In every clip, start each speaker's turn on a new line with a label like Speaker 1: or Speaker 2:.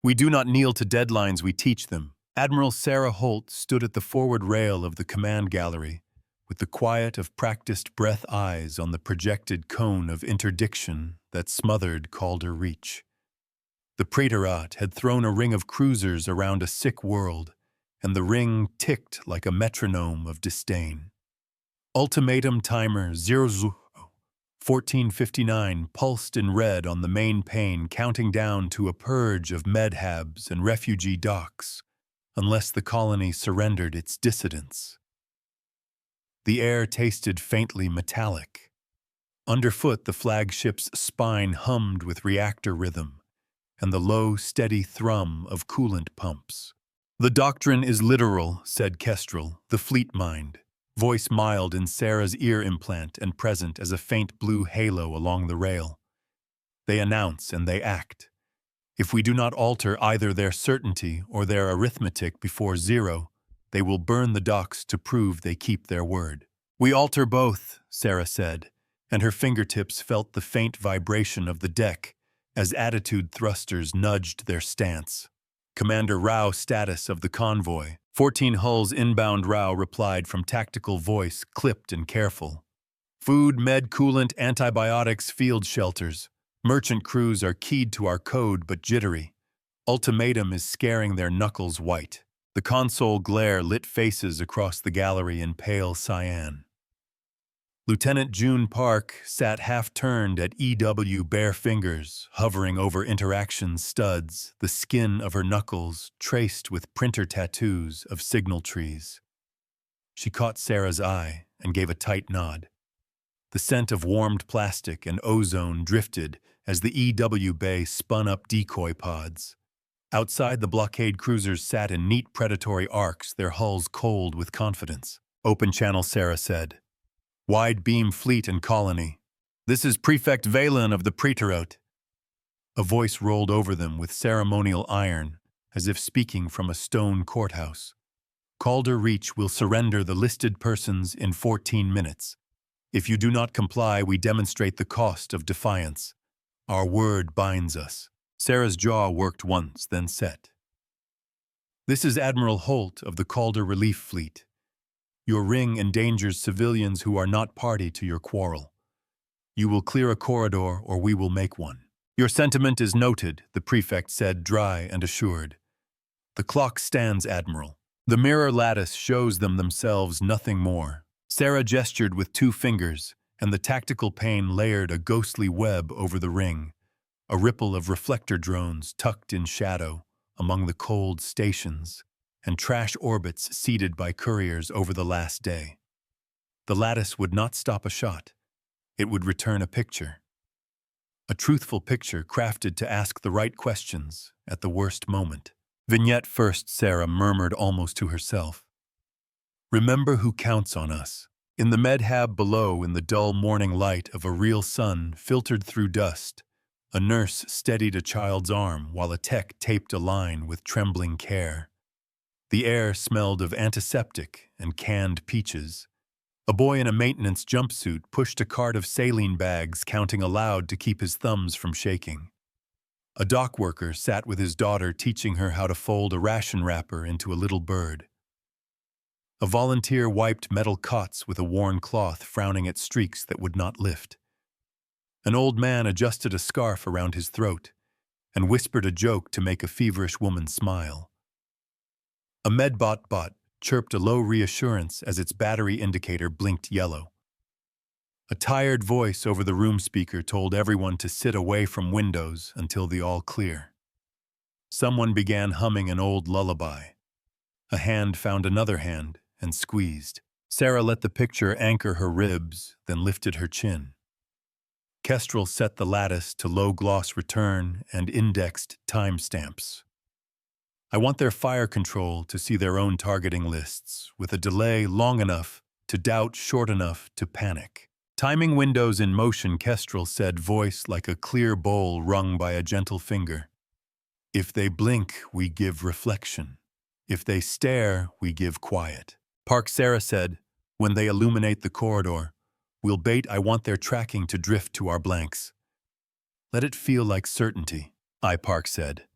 Speaker 1: We do not kneel to deadlines, we teach them. Admiral Sarah Holt stood at the forward rail of the command gallery, with the quiet of practiced breath eyes on the projected cone of interdiction that smothered Calder Reach. The Praetorate had thrown a ring of cruisers around a sick world, and the ring ticked like a metronome of disdain. Ultimatum timer 1459 pulsed in red on the main pane, counting down to a purge of medhabs and refugee docks, unless the colony surrendered its dissidents. The air tasted faintly metallic. Underfoot, the flagship's spine hummed with reactor rhythm and the low, steady thrum of coolant pumps. "The doctrine is literal," said Kestrel, the fleet mind, voice mild in Sarah's ear implant and present as a faint blue halo along the rail. "They announce and they act. If we do not alter either their certainty or their arithmetic before zero, they will burn the docks to prove they keep their word." "We alter both," Sarah said, and her fingertips felt the faint vibration of the deck as attitude thrusters nudged their stance. "Commander Rao, status of the convoy." 14 Hull's inbound Rao replied from tactical voice, clipped and careful. "Food, med, coolant, antibiotics, field shelters. Merchant crews are keyed to our code but jittery. Ultimatum is scaring their knuckles white." The console glare lit faces across the gallery in pale cyan. Lieutenant June Park sat half-turned at EW, bare fingers, hovering over interaction studs, the skin of her knuckles traced with printer tattoos of signal trees. She caught Sarah's eye and gave a tight nod. The scent of warmed plastic and ozone drifted as the EW bay spun up decoy pods. Outside, the blockade cruisers sat in neat predatory arcs, their hulls cold with confidence. "Open channel," Sarah said. "Wide beam fleet and colony. This is Prefect Valen of the Praetorate." A voice rolled over them with ceremonial iron, as if speaking from a stone courthouse. "Calder Reach will surrender the listed persons in 14 minutes. If you do not comply, we demonstrate the cost of defiance. Our word binds us." Sarah's jaw worked once, then set. "This is Admiral Holt of the Calder Relief Fleet. Your ring endangers civilians who are not party to your quarrel. You will clear a corridor or we will make one." "Your sentiment is noted," the prefect said, dry and assured. "The clock stands, Admiral. The mirror lattice shows them themselves, nothing more." Sarah gestured with 2 fingers, and the tactical pane layered a ghostly web over the ring, a ripple of reflector drones tucked in shadow among the cold stations, and trash orbits seeded by couriers over the last day. The lattice would not stop a shot. It would return a picture. A truthful picture crafted to ask the right questions at the worst moment. "Vignette first," Sarah murmured almost to herself. "Remember who counts on us." In the medhab below, in the dull morning light of a real sun filtered through dust, a nurse steadied a child's arm while a tech taped a line with trembling care. The air smelled of antiseptic and canned peaches. A boy in a maintenance jumpsuit pushed a cart of saline bags, counting aloud to keep his thumbs from shaking. A dock worker sat with his daughter, teaching her how to fold a ration wrapper into a little bird. A volunteer wiped metal cots with a worn cloth, frowning at streaks that would not lift. An old man adjusted a scarf around his throat and whispered a joke to make a feverish woman smile. A medbot bot chirped a low reassurance as its battery indicator blinked yellow. A tired voice over the room speaker told everyone to sit away from windows until the all clear. Someone began humming an old lullaby. A hand found another hand and squeezed. Sarah let the picture anchor her ribs, then lifted her chin. Kestrel set the lattice to low-gloss return and indexed timestamps. "I want their fire control to see their own targeting lists, with a delay long enough to doubt, short enough to panic." "Timing windows in motion," Kestrel said, voice like a clear bowl wrung by a gentle finger. "If they blink, we give reflection. If they stare, we give quiet." Park Sarah said, "When they illuminate the corridor, we'll bait. I want their tracking to drift to our blanks. Let it feel like certainty." Park said,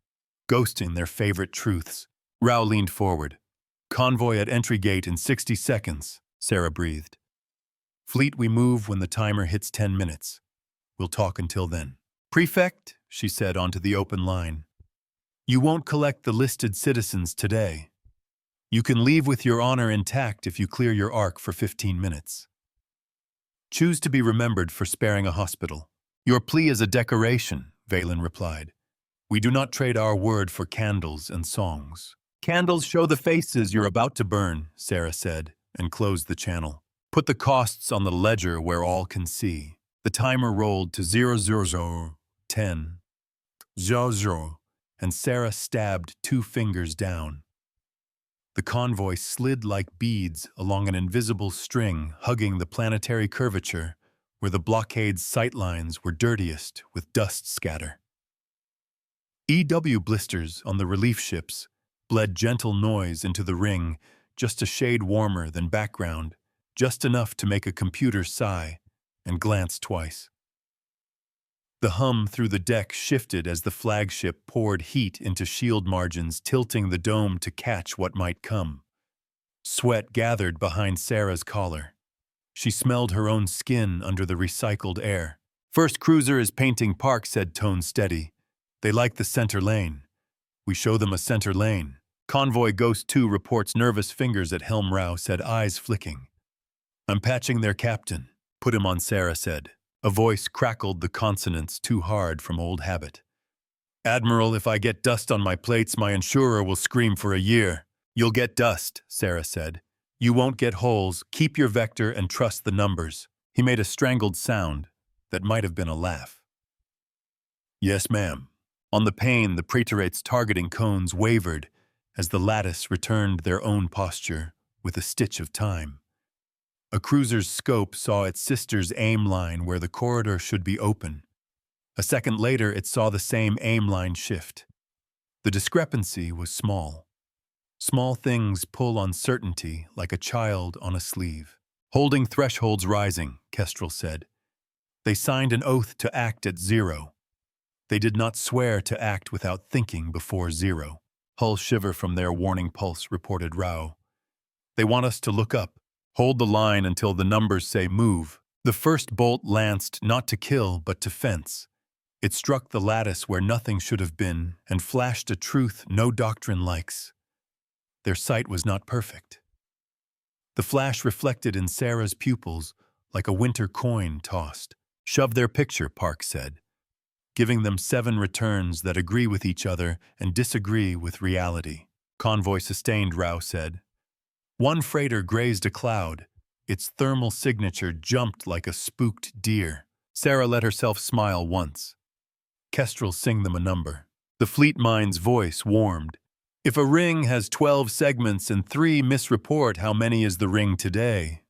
Speaker 1: ghosting their favorite truths. Rao leaned forward. Convoy at entry gate in 60 seconds, Sarah breathed. Fleet, we move when the timer hits 10 minutes. We'll talk until then. Prefect, she said onto the open line. You won't collect the listed citizens today. You can leave with your honor intact if you clear your arc for 15 minutes. Choose to be remembered for sparing a hospital. Your plea is a decoration, Valen replied. We do not trade our word for candles and songs. Candles show the faces you're about to burn, Sarah said, and closed the channel. Put the costs on the ledger where all can see. The timer rolled to 000, 10, 00, and Sarah stabbed 2 fingers down. The convoy slid like beads along an invisible string, hugging the planetary curvature where the blockade's sightlines were dirtiest with dust scatter. EW blisters on the relief ships bled gentle noise into the ring, just a shade warmer than background, just enough to make a computer sigh and glance twice. The hum through the deck shifted as the flagship poured heat into shield margins, tilting the dome to catch what might come. Sweat gathered behind Sarah's collar. She smelled her own skin under the recycled air. First cruiser is painting park, said tone steady. They like the center lane. We show them a center lane. Convoy Ghost 2 reports nervous fingers at helm. Rao said, eyes flicking. I'm patching their captain. Put him on, Sarah said. A voice crackled the consonants too hard from old habit. Admiral, if I get dust on my plates, my insurer will scream for a year. You'll get dust, Sarah said. You won't get holes. Keep your vector and trust the numbers. He made a strangled sound that might have been a laugh. Yes, ma'am. On the pane, the Praetorate's targeting cones wavered as the lattice returned their own posture with a stitch of time. A cruiser's scope saw its sister's aim line where the corridor should be open. A second later, it saw the same aim line shift. The discrepancy was small. Small things pull on certainty like a child on a sleeve. Holding thresholds rising, Kestrel said. They signed an oath to act at 0. They did not swear to act without thinking before 0. Hull shiver from their warning pulse, reported Rao. They want us to look up. Hold the line until the numbers say move. The first bolt lanced not to kill but to fence. It struck the lattice where nothing should have been and flashed a truth no doctrine likes. Their sight was not perfect. The flash reflected in Sarah's pupils like a winter coin tossed. Shove their picture, Park said, giving them 7 returns that agree with each other and disagree with reality. Convoy sustained, Rao said. One freighter grazed a cloud. Its thermal signature jumped like a spooked deer. Sarah let herself smile once. Kestrel sing them a number. The fleet mind's voice warmed. If a ring has 12 segments and 3 misreport, how many is the ring today?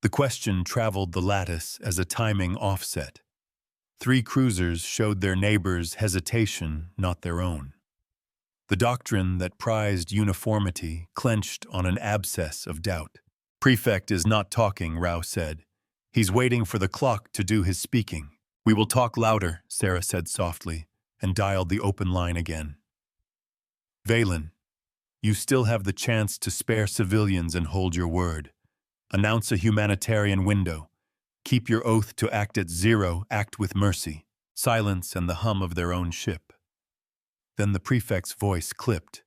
Speaker 1: The question traveled the lattice as a timing offset. 3 cruisers showed their neighbors hesitation, not their own. The doctrine that prized uniformity clenched on an abscess of doubt. Prefect is not talking, Rao said. He's waiting for the clock to do his speaking. We will talk louder, Sarah said softly, and dialed the open line again. Valen, you still have the chance to spare civilians and hold your word. Announce a humanitarian window. Keep your oath to act at 0, act with mercy. Silence and the hum of their own ship. Then the prefect's voice clipped.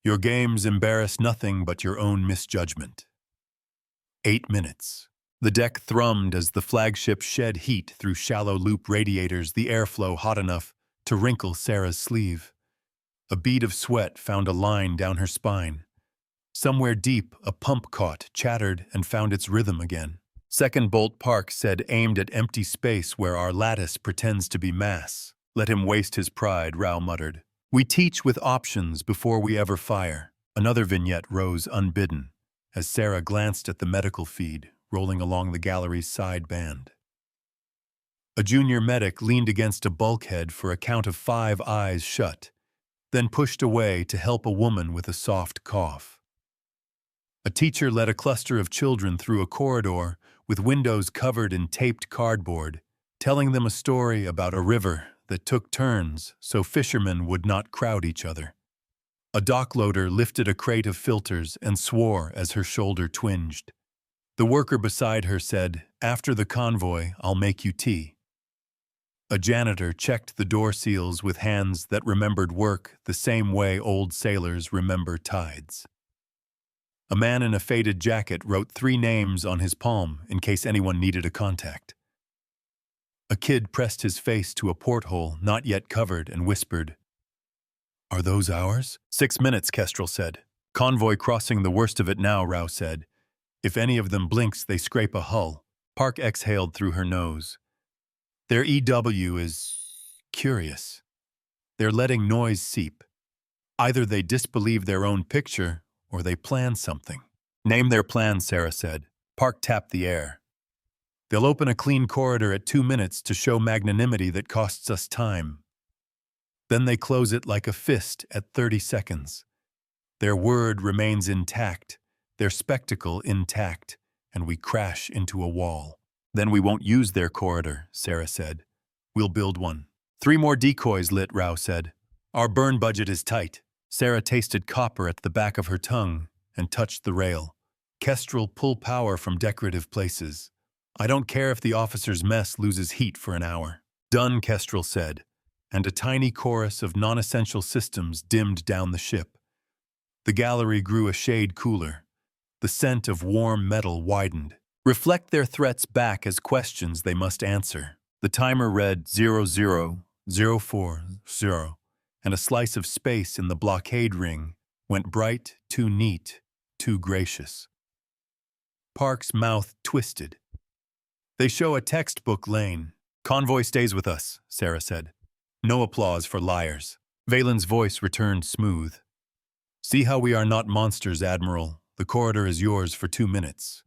Speaker 1: Your games embarrass nothing but your own misjudgment. 8 minutes. The deck thrummed as the flagship shed heat through shallow loop radiators, the airflow hot enough to wrinkle Sarah's sleeve. A bead of sweat found a line down her spine. Somewhere deep, a pump caught, chattered, and found its rhythm again. Second bolt, Park said, aimed at empty space where our lattice pretends to be mass. Let him waste his pride, Rao muttered. We teach with options before we ever fire. Another vignette rose unbidden as Sarah glanced at the medical feed rolling along the gallery's side band. A junior medic leaned against a bulkhead for a count of 5 eyes shut, then pushed away to help a woman with a soft cough. A teacher led a cluster of children through a corridor with windows covered in taped cardboard, telling them a story about a river that took turns so fishermen would not crowd each other. A dockloader lifted a crate of filters and swore as her shoulder twinged. The worker beside her said, "After the convoy, I'll make you tea." A janitor checked the door seals with hands that remembered work the same way old sailors remember tides. A man in a faded jacket wrote 3 names on his palm in case anyone needed a contact. A kid pressed his face to a porthole not yet covered and whispered, "Are those ours?" 6 minutes, Kestrel said. "Convoy crossing the worst of it now," Rao said. "If any of them blinks, they scrape a hull." Park exhaled through her nose. "Their EW is curious. They're letting noise seep. Either they disbelieve their own picture, or they plan something." "Name their plan," Sarah said. Park tapped the air. "They'll open a clean corridor at 2 minutes to show magnanimity that costs us time. Then they close it like a fist at 30 seconds. Their word remains intact, their spectacle intact, and we crash into a wall. Then we won't use their corridor," Sarah said. "We'll build one." 3 more decoys lit, Rao said. "Our burn budget is tight." Sarah tasted copper at the back of her tongue and touched the rail. "Kestrel, pull power from decorative places. I don't care if the officer's mess loses heat for an hour." "Done," Kestrel said, and a tiny chorus of non-essential systems dimmed down the ship. The gallery grew a shade cooler. The scent of warm metal widened. "Reflect their threats back as questions they must answer." The timer read 00040, and a slice of space in the blockade ring went bright, too neat, too gracious. Park's mouth twisted. "They show a textbook lane." "Convoy stays with us," Sarah said. "No applause for liars." Valen's voice returned smooth. "See how we are not monsters, Admiral. The corridor is yours for 2 minutes.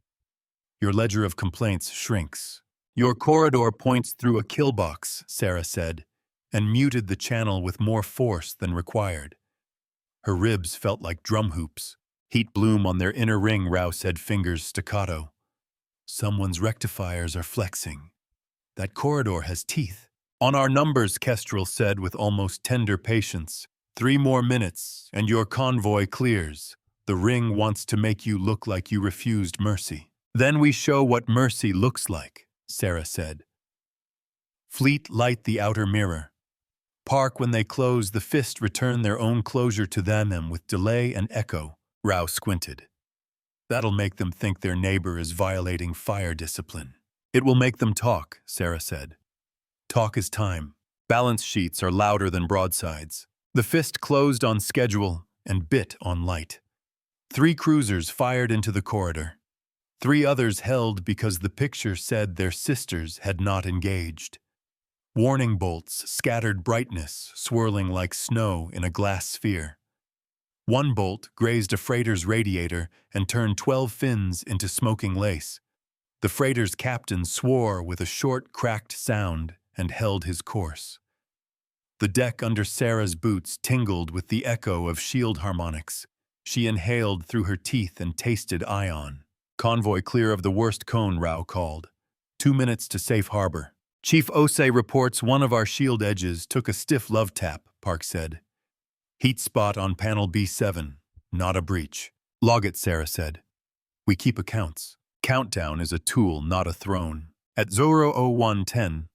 Speaker 1: Your ledger of complaints shrinks." "Your corridor points through a kill box," Sarah said, and muted the channel with more force than required. Her ribs felt like drum hoops. "Heat bloom on their inner ring," Rao said, fingers staccato. "Someone's rectifiers are flexing. That corridor has teeth." "On our numbers," Kestrel said with almost tender patience. 3 more minutes, and your convoy clears. The ring wants to make you look like you refused mercy." "Then we show what mercy looks like," Sarah said. "Fleet light the outer mirror. Park, when they close, the fist return their own closure to them, and with delay and echo." Rao squinted. "That'll make them think their neighbor is violating fire discipline." "It will make them talk," Sarah said. "Talk is time. Balance sheets are louder than broadsides." The fist closed on schedule and bit on light. 3 cruisers fired into the corridor. 3 others held because the picture said their sisters had not engaged. Warning bolts scattered brightness, swirling like snow in a glass sphere. 1 bolt grazed a freighter's radiator and turned 12 fins into smoking lace. The freighter's captain swore with a short, cracked sound and held his course. The deck under Sarah's boots tingled with the echo of shield harmonics. She inhaled through her teeth and tasted ion. "Convoy clear of the worst cone," Rao called. 2 minutes to safe harbor. "Chief Osei reports one of our shield edges took a stiff love tap," Park said. "Heat spot on panel B7, not a breach." "Log it," Sarah said. "We keep accounts." Countdown is a tool, not a throne. At 00110,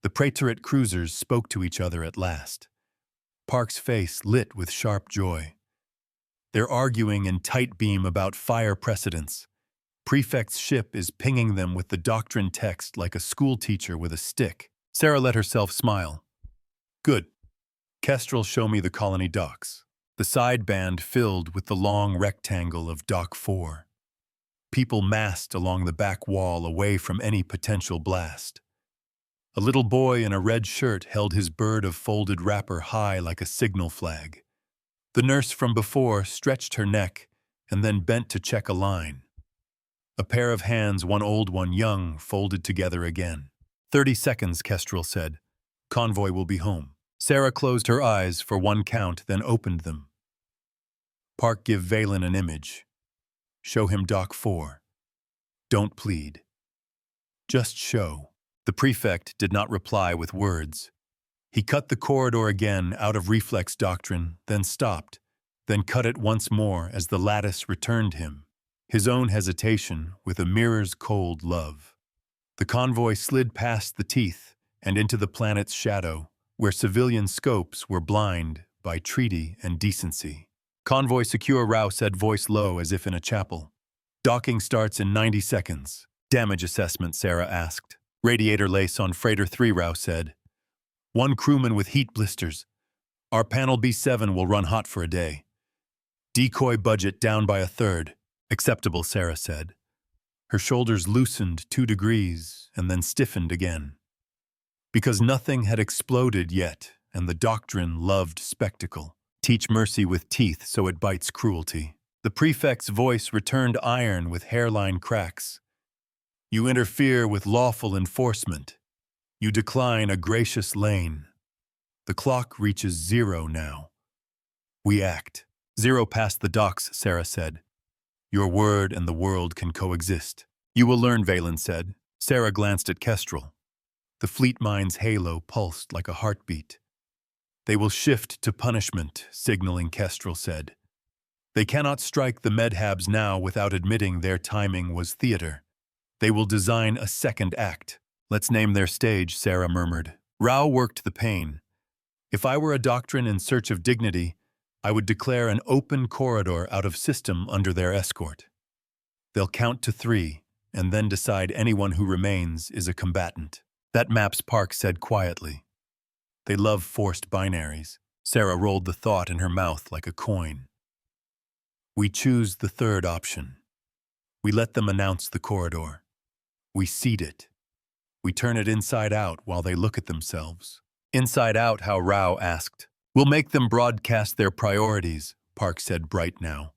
Speaker 1: the Praetorate cruisers spoke to each other at last. Park's face lit with sharp joy. They're arguing in tight beam about fire precedents. Prefect's ship is pinging them with the doctrine text like a schoolteacher with a stick. Sarah let herself smile. "Good. Kestrel, show me the colony docks." The sideband filled with the long rectangle of Dock 4. People massed along the back wall away from any potential blast. A little boy in a red shirt held his bird of folded wrapper high like a signal flag. The nurse from before stretched her neck and then bent to check a line. A pair of hands, one old, one young, folded together again. 30 seconds, Kestrel said. "Convoy will be home." Sarah closed her eyes for 1 count, then opened them. Park, give Valen an image. Show him Dock 4. Don't plead. Just show. The prefect did not reply with words. He cut the corridor again out of reflex doctrine, then stopped, then cut it once more as the lattice returned him, his own hesitation with a mirror's cold love. The convoy slid past the teeth and into the planet's shadow, where civilian scopes were blind by treaty and decency. Convoy secure, Rao said, voice low as if in a chapel. Docking starts in 90 seconds. Damage assessment, Sarah asked. Radiator lace on Freighter 3, Rao said. 1 crewman with heat blisters. Our panel B7 will run hot for a day. Decoy budget down by 1/3. Acceptable, Sarah said. Her shoulders loosened 2 degrees and then stiffened again. Because nothing had exploded yet, and the doctrine loved spectacle. Teach mercy with teeth so it bites cruelty. The prefect's voice returned iron with hairline cracks. You interfere with lawful enforcement. You decline a gracious lane. The clock reaches 0 now. We act. 0 past the docks, Sarah said. Your word and the world can coexist. You will learn, Valen said. Sarah glanced at Kestrel. The fleet mind's halo pulsed like a heartbeat. They will shift to punishment, signaling, Kestrel said. They cannot strike the Medhabs now without admitting their timing was theater. They will design a second act. Let's name their stage, Sarah murmured. Rao worked the pain. If I were a doctrine in search of dignity, I would declare an open corridor out of system under their escort. They'll count to 3, and then decide anyone who remains is a combatant. That maps, Park said quietly. They love forced binaries. Sarah rolled the thought in her mouth like a coin. We choose the 3rd option. We let them announce the corridor. We seed it. We turn it inside out while they look at themselves. Inside out, how Rao asked. We'll make them broadcast their priorities, Park said, bright now.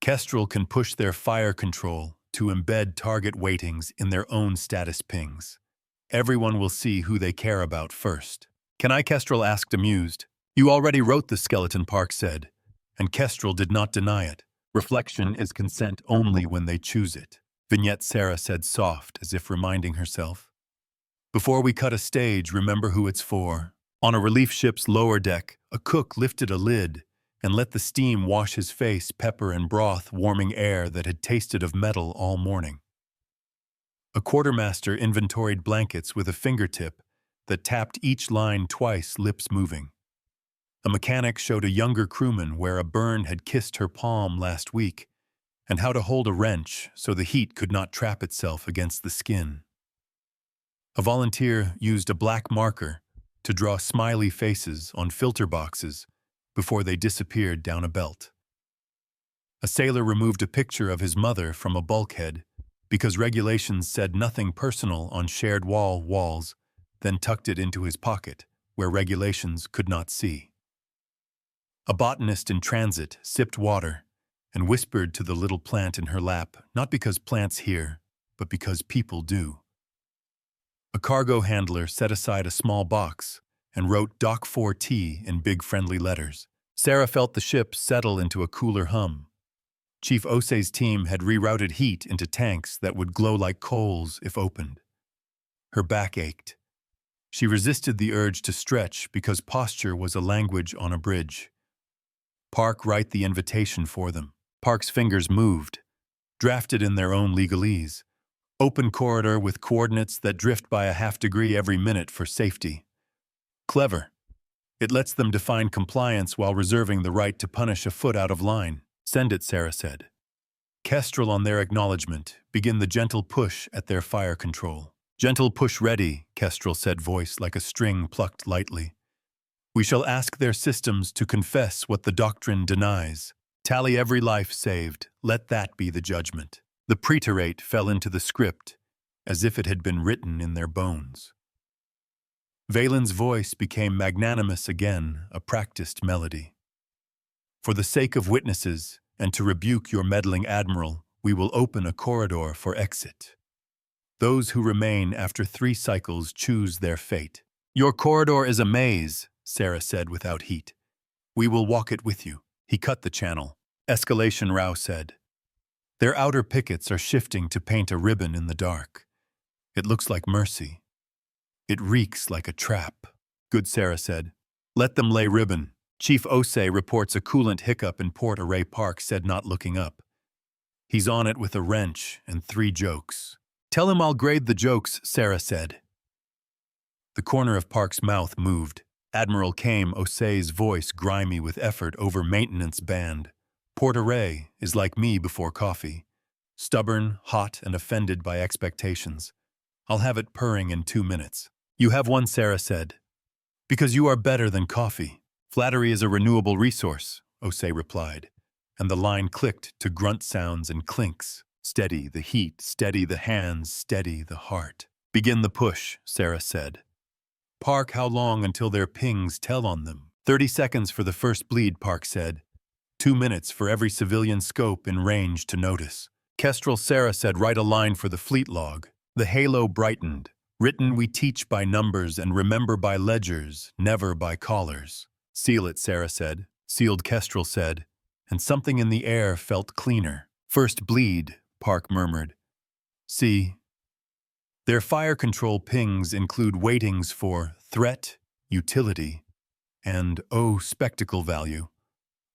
Speaker 1: Kestrel can push their fire control to embed target weightings in their own status pings. Everyone will see who they care about first. Can I? Kestrel asked, amused. You already wrote the skeleton, Park said. And Kestrel did not deny it. Reflection is consent only when they choose it. Vignette, Sarah said, soft, as if reminding herself. Before we cut a stage, remember who it's for. On a relief ship's lower deck, a cook lifted a lid and let the steam wash his face, pepper and broth warming air that had tasted of metal all morning. A quartermaster inventoried blankets with a fingertip that tapped each line twice, lips moving. A mechanic showed a younger crewman where a burn had kissed her palm last week and how to hold a wrench so the heat could not trap itself against the skin. A volunteer used a black marker to draw smiley faces on filter boxes before they disappeared down a belt. A sailor removed a picture of his mother from a bulkhead because regulations said nothing personal on shared walls, then tucked it into his pocket where regulations could not see. A botanist in transit sipped water and whispered to the little plant in her lap, not because plants hear, but because people do. A cargo handler set aside a small box and wrote Dock 4T in big friendly letters. Sarah felt the ship settle into a cooler hum. Chief Osei's team had rerouted heat into tanks that would glow like coals if opened. Her back ached. She resisted the urge to stretch because posture was a language on a bridge. Park write the invitation for them. Park's fingers moved, drafted in their own legalese. Open corridor with coordinates that drift by a ½ degree every minute for safety. Clever. It lets them define compliance while reserving the right to punish a foot out of line. Send it, Sarah said. Kestrel, on their acknowledgement, begin the gentle push at their fire control. Gentle push ready, Kestrel said, voice like a string plucked lightly. We shall ask their systems to confess what the doctrine denies. Tally every life saved. Let that be the judgment. The preterate fell into the script, as if it had been written in their bones. Valen's voice became magnanimous again, a practiced melody. For the sake of witnesses, and to rebuke your meddling admiral, we will open a corridor for exit. Those who remain after 3 cycles choose their fate. Your corridor is a maze, Sarah said without heat. We will walk it with you. He cut the channel. Escalation, Rao said. Their outer pickets are shifting to paint a ribbon in the dark. It looks like mercy. It reeks like a trap. Good Sarah said. Let them lay ribbon. Chief Osei reports a coolant hiccup in Port Array Park, said, not looking up. He's on it with a wrench and 3 jokes. Tell him I'll grade the jokes, Sarah said. The corner of Park's mouth moved. Admiral came Osei's voice grimy with effort over maintenance band. Port Array is like me before coffee. Stubborn, hot, and offended by expectations. I'll have it purring in 2 minutes. You have one, Sarah said. Because you are better than coffee. Flattery is a renewable resource, Osei replied, and the line clicked to grunt sounds and clinks. Steady the heat, steady the hands, steady the heart. Begin the push, Sarah said. Park, how long until their pings tell on them? 30 seconds for the first bleed, Park said. 2 minutes for every civilian scope in range to notice. Kestrel, Sarah said, write a line for the fleet log. The halo brightened. Written, we teach by numbers and remember by ledgers, never by collars. Seal it, Sarah said. Sealed, Kestrel said, and something in the air felt cleaner. First bleed, Park murmured. See. Their fire control pings include weightings for threat, utility, and, spectacle value.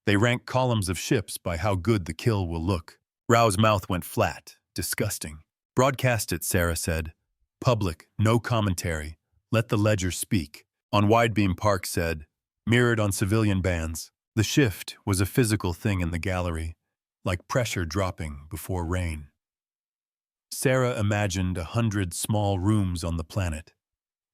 Speaker 1: They rank columns of ships by how good the kill will look. Rao's mouth went flat, disgusting. Broadcast it, Sarah said. Public, no commentary. Let the ledger speak. On Widebeam, Park said, mirrored on civilian bands. The shift was a physical thing in the gallery, like pressure dropping before rain. Sarah imagined 100 small rooms on the planet,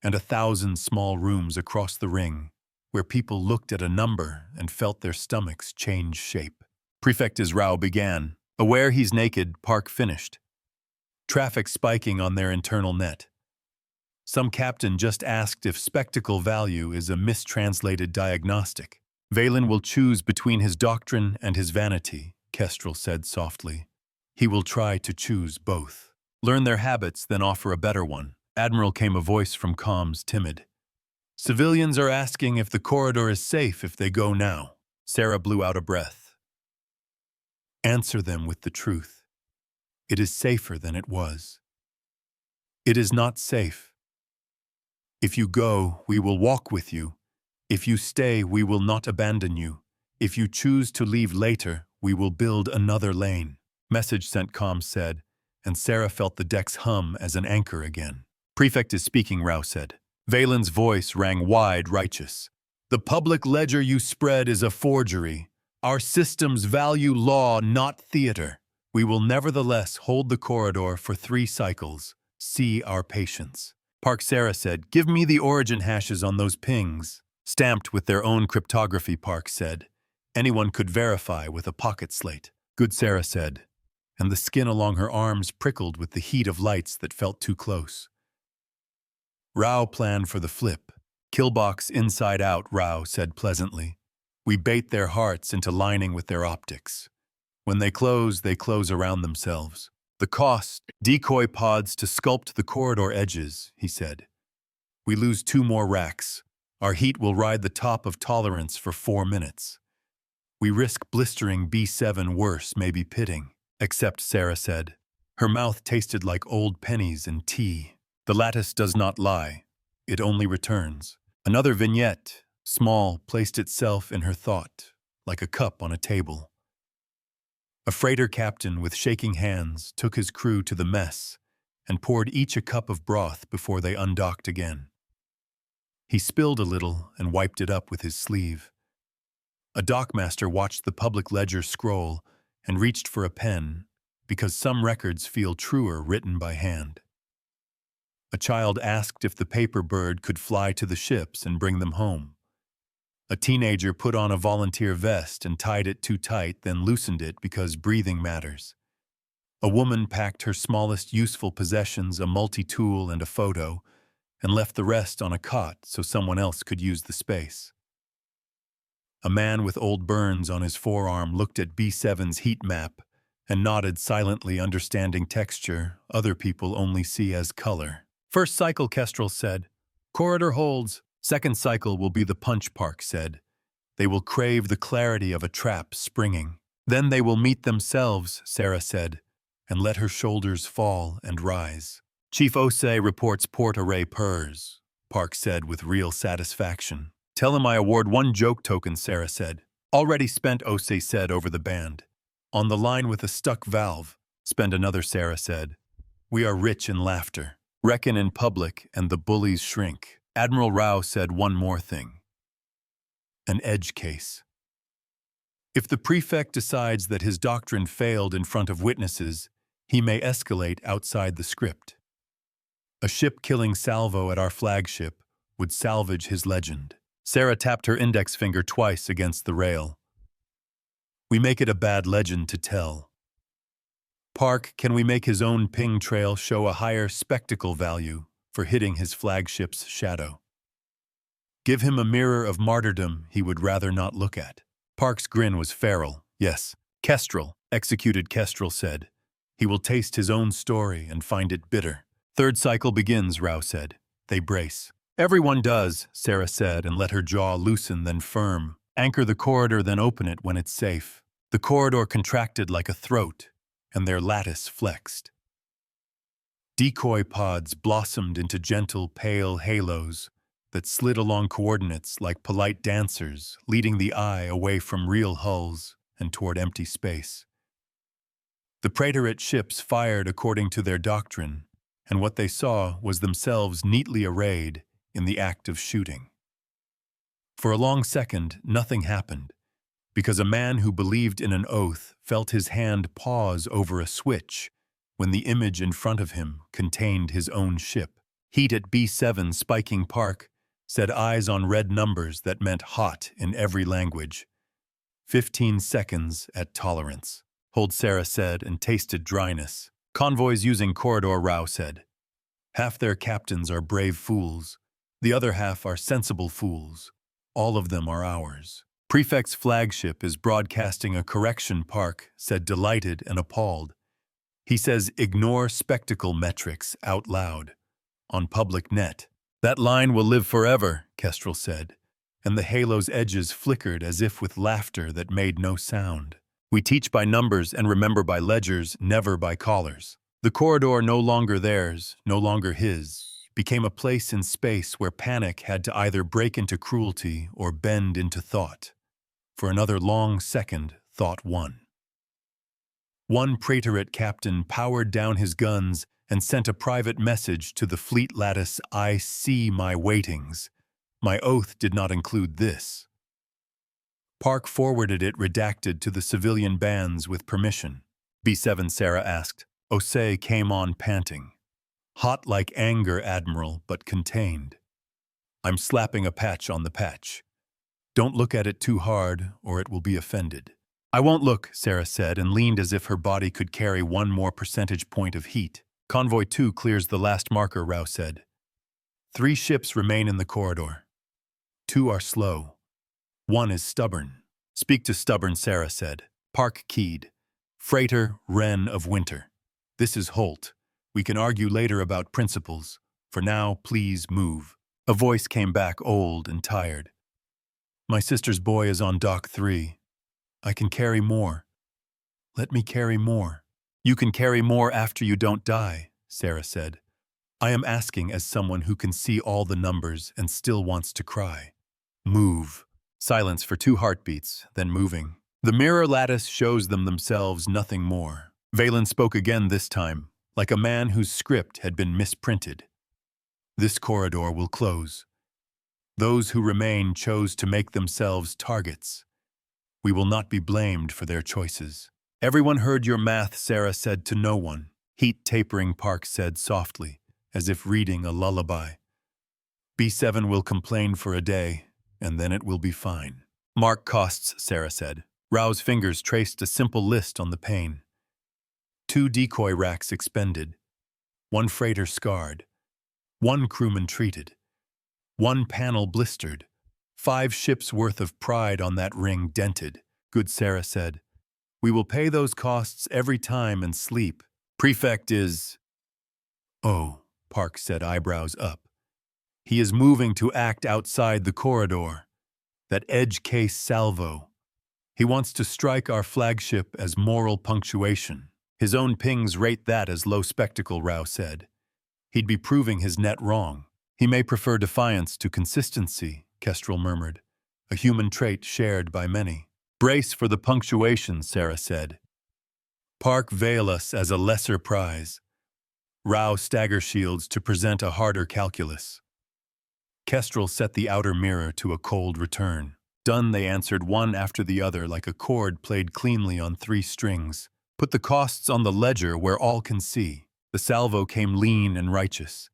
Speaker 1: and 1,000 small rooms across the ring, where people looked at a number and felt their stomachs change shape. Prefect Rao began. Aware he's naked, Park finished. Traffic spiking on their internal net. Some captain just asked if spectacle value is a mistranslated diagnostic. Valen will choose between his doctrine and his vanity, Kestrel said softly. He will try to choose both. Learn their habits, then offer a better one. Admiral, came a voice from comms, timid. Civilians are asking if the corridor is safe if they go now. Sarah blew out a breath. Answer them with the truth. It is safer than it was. It is not safe. If you go, we will walk with you. If you stay, we will not abandon you. If you choose to leave later, we will build another lane. Message sent, comms said, and Sarah felt the deck's hum as an anchor again. Prefect is speaking, Rao said. Valen's voice rang wide, righteous. The public ledger you spread is a forgery. Our systems value law, not theater. We will nevertheless hold the corridor for 3 cycles. See our patience. Park, Sarah said, give me the origin hashes on those pings. Stamped with their own cryptography, Park said. Anyone could verify with a pocket slate. Good, Sarah said, and the skin along her arms prickled with the heat of lights that felt too close. Rao planned for the flip. Killbox inside out, Rao said pleasantly. We bait their hearts into lining with their optics. When they close around themselves. The cost, decoy pods to sculpt the corridor edges, he said. We lose 2 more racks. Our heat will ride the top of tolerance for 4 minutes. We risk blistering B7 worse, maybe pitting. Except, Sarah said. Her mouth tasted like old pennies and tea. The lattice does not lie. It only returns. Another vignette, small, placed itself in her thought, like a cup on a table. A freighter captain with shaking hands took his crew to the mess and poured each a cup of broth before they undocked again. He spilled a little and wiped it up with his sleeve. A dockmaster watched the public ledger scroll and reached for a pen because some records feel truer written by hand. A child asked if the paper bird could fly to the ships and bring them home. A teenager put on a volunteer vest and tied it too tight, then loosened it because breathing matters. A woman packed her smallest useful possessions, a multi-tool and a photo, and left the rest on a cot so someone else could use the space. A man with old burns on his forearm looked at B7's heat map and nodded silently, understanding texture other people only see as color. First cycle, Kestrel said. Corridor holds. Second cycle will be the punch, Park said. They will crave the clarity of a trap springing. Then they will meet themselves, Sarah said, and let her shoulders fall and rise. Chief Osei reports Port Array purrs. Park said with real satisfaction. Tell him I award 1 joke token, Sarah said. Already spent, Osei said over the band. On the line with a stuck valve. Spend another, Sarah said. We are rich in laughter. Reckon in public and the bullies shrink. Admiral Rao said one more thing. An edge case. If the prefect decides that his doctrine failed in front of witnesses, he may escalate outside the script. A ship-killing salvo at our flagship would salvage his legend. Sarah tapped her index finger twice against the rail. We make it a bad legend to tell. Park, can we make his own ping trail show a higher spectacle value for hitting his flagship's shadow? Give him a mirror of martyrdom he would rather not look at. Park's grin was feral. Yes, Kestrel, executed Kestrel said. He will taste his own story and find it bitter. Third cycle begins, Rao said. They brace. Everyone does, Sarah said, and let her jaw loosen then firm. Anchor the corridor, then open it when it's safe. The corridor contracted like a throat, and their lattice flexed. Decoy pods blossomed into gentle, pale halos that slid along coordinates like polite dancers, leading the eye away from real hulls and toward empty space. The Praetorate ships fired according to their doctrine, and what they saw was themselves neatly arrayed in the act of shooting. For a long second, nothing happened, because a man who believed in an oath felt his hand pause over a switch when the image in front of him contained his own ship. Heat at B7 spiking Park said eyes on red numbers that meant hot in every language. 15 seconds at tolerance. Hold, Sarah said, and tasted dryness. Convoys using corridor, Rao said. Half their captains are brave fools. The other half are sensible fools. All of them are ours. Prefect's flagship is broadcasting a correction, Park said, delighted and appalled. He says, ignore spectacle metrics out loud. On public net. That line will live forever, Kestrel said, and the halo's edges flickered as if with laughter that made no sound. We teach by numbers and remember by ledgers, never by callers. The corridor, no longer theirs, no longer his, became a place in space where panic had to either break into cruelty or bend into thought. For another long second, thought won. One Praetorate captain powered down his guns and sent a private message to the fleet lattice, I see my waitings. My oath did not include this. Park forwarded it redacted to the civilian bands with permission. B7, Sarah asked. Osei came on panting. Hot like anger, Admiral, but contained. I'm slapping a patch on the patch. Don't look at it too hard, or it will be offended. I won't look, Sarah said, and leaned as if her body could carry 1 more percentage point of heat. Convoy 2 clears the last marker, Rao said. 3 ships remain in the corridor. 2 are slow. 1 is stubborn. Speak to stubborn, Sarah said. Park keyed. Freighter, Wren of Winter. This is Holt. We can argue later about principles. For now, please move. A voice came back, old and tired. My sister's boy is on dock 3. I can carry more. Let me carry more. You can carry more after you don't die, Sarah said. I am asking as someone who can see all the numbers and still wants to cry. Move. Silence for 2 heartbeats, then moving. The mirror lattice shows them themselves, nothing more. Valen spoke again this time, like a man whose script had been misprinted. This corridor will close. Those who remain chose to make themselves targets. We will not be blamed for their choices. Everyone heard your math, Sarah said to no one. Heat tapering, Park said softly, as if reading a lullaby. B7 will complain for a day, and then it will be fine. Mark costs, Sarah said. Rao's fingers traced a simple list on the pane. 2 decoy racks expended. 1 freighter scarred. 1 crewman treated. 1 panel blistered. 5 ships' worth of pride on that ring dented. Good, Sarah said. We will pay those costs every time and sleep. Prefect is... Oh, Park said, eyebrows up. He is moving to act outside the corridor. That edge case salvo. He wants to strike our flagship as moral punctuation. His own pings rate that as low spectacle, Rao said. He'd be proving his net wrong. He may prefer defiance to consistency, Kestrel murmured, a human trait shared by many. Brace for the punctuation, Sarah said. Park veil us as a lesser prize. Row stagger shields to present a harder calculus. Kestrel set the outer mirror to a cold return. Done, they answered one after the other like a chord played cleanly on 3 strings. Put the costs on the ledger where all can see. The salvo came lean and righteous.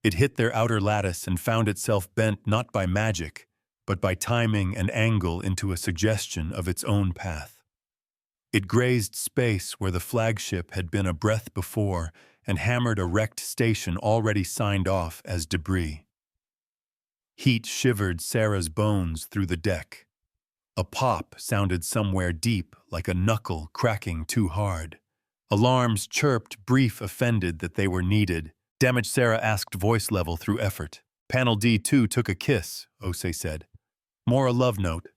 Speaker 1: It hit their outer lattice and found itself bent not by magic, but by timing and angle into a suggestion of its own path. It grazed space where the flagship had been a breath before and hammered a wrecked station already signed off as debris. Heat shivered Sarah's bones through the deck. A pop sounded somewhere deep like a knuckle cracking too hard. Alarms chirped, brief, offended that they were needed. Damage, Sarah asked, voice level through effort. Panel D2 took a kiss, Osei said. More a love note.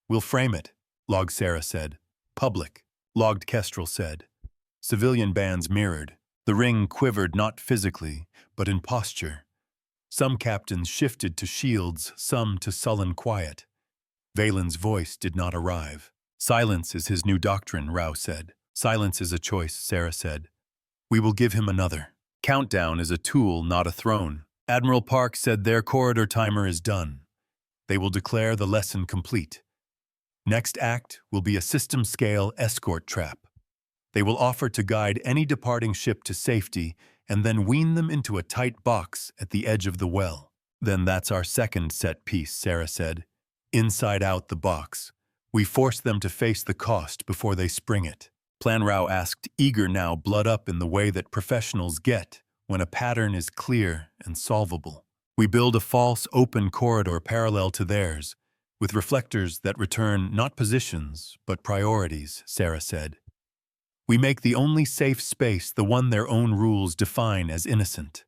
Speaker 1: We'll frame it, Log Sarah said. Public, Logged Kestrel said. Civilian bands mirrored. The ring quivered not physically, but in posture. Some captains shifted to shields, some to sullen quiet. Valen's voice did not arrive. Silence is his new doctrine, Rao said. Silence is a choice, Sarah said. We will give him another. Countdown is a tool, not a throne. Admiral Park said their corridor timer is done. They will declare the lesson complete. Next act will be a system-scale escort trap. They will offer to guide any departing ship to safety and then wean them into a tight box at the edge of the well. Then that's our second set piece, Sarah said. Inside out the box. We force them to face the cost before they spring it. Plan Rao asked, eager now, blood up in the way that professionals get when a pattern is clear and solvable. We build a false, open corridor parallel to theirs, with reflectors that return not positions, but priorities, Sarah said. We make the only safe space the one their own rules define as innocent.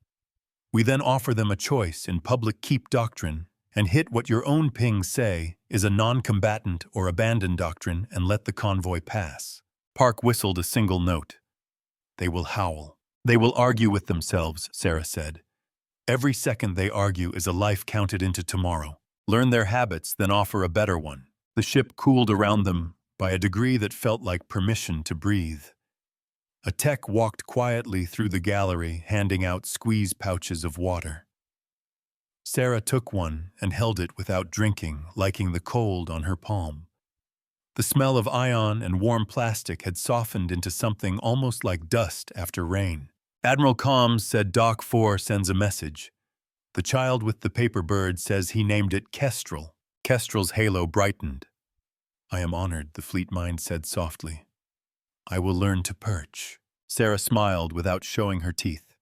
Speaker 1: We then offer them a choice in public keep doctrine and hit what your own pings say is a non-combatant or abandon doctrine and let the convoy pass. Park whistled a single note. They will howl. They will argue with themselves, Sarah said. Every second they argue is a life counted into tomorrow. Learn their habits, then offer a better one. The ship cooled around them by a degree that felt like permission to breathe. A tech walked quietly through the gallery, handing out squeeze pouches of water. Sarah took one and held it without drinking, liking the cold on her palm. The smell of ion and warm plastic had softened into something almost like dust after rain. Admiral Combs said Doc 4 sends a message. The child with the paper bird says he named it Kestrel. Kestrel's halo brightened. I am honored, the fleet mind said softly. I will learn to perch. Sarah smiled without showing her teeth.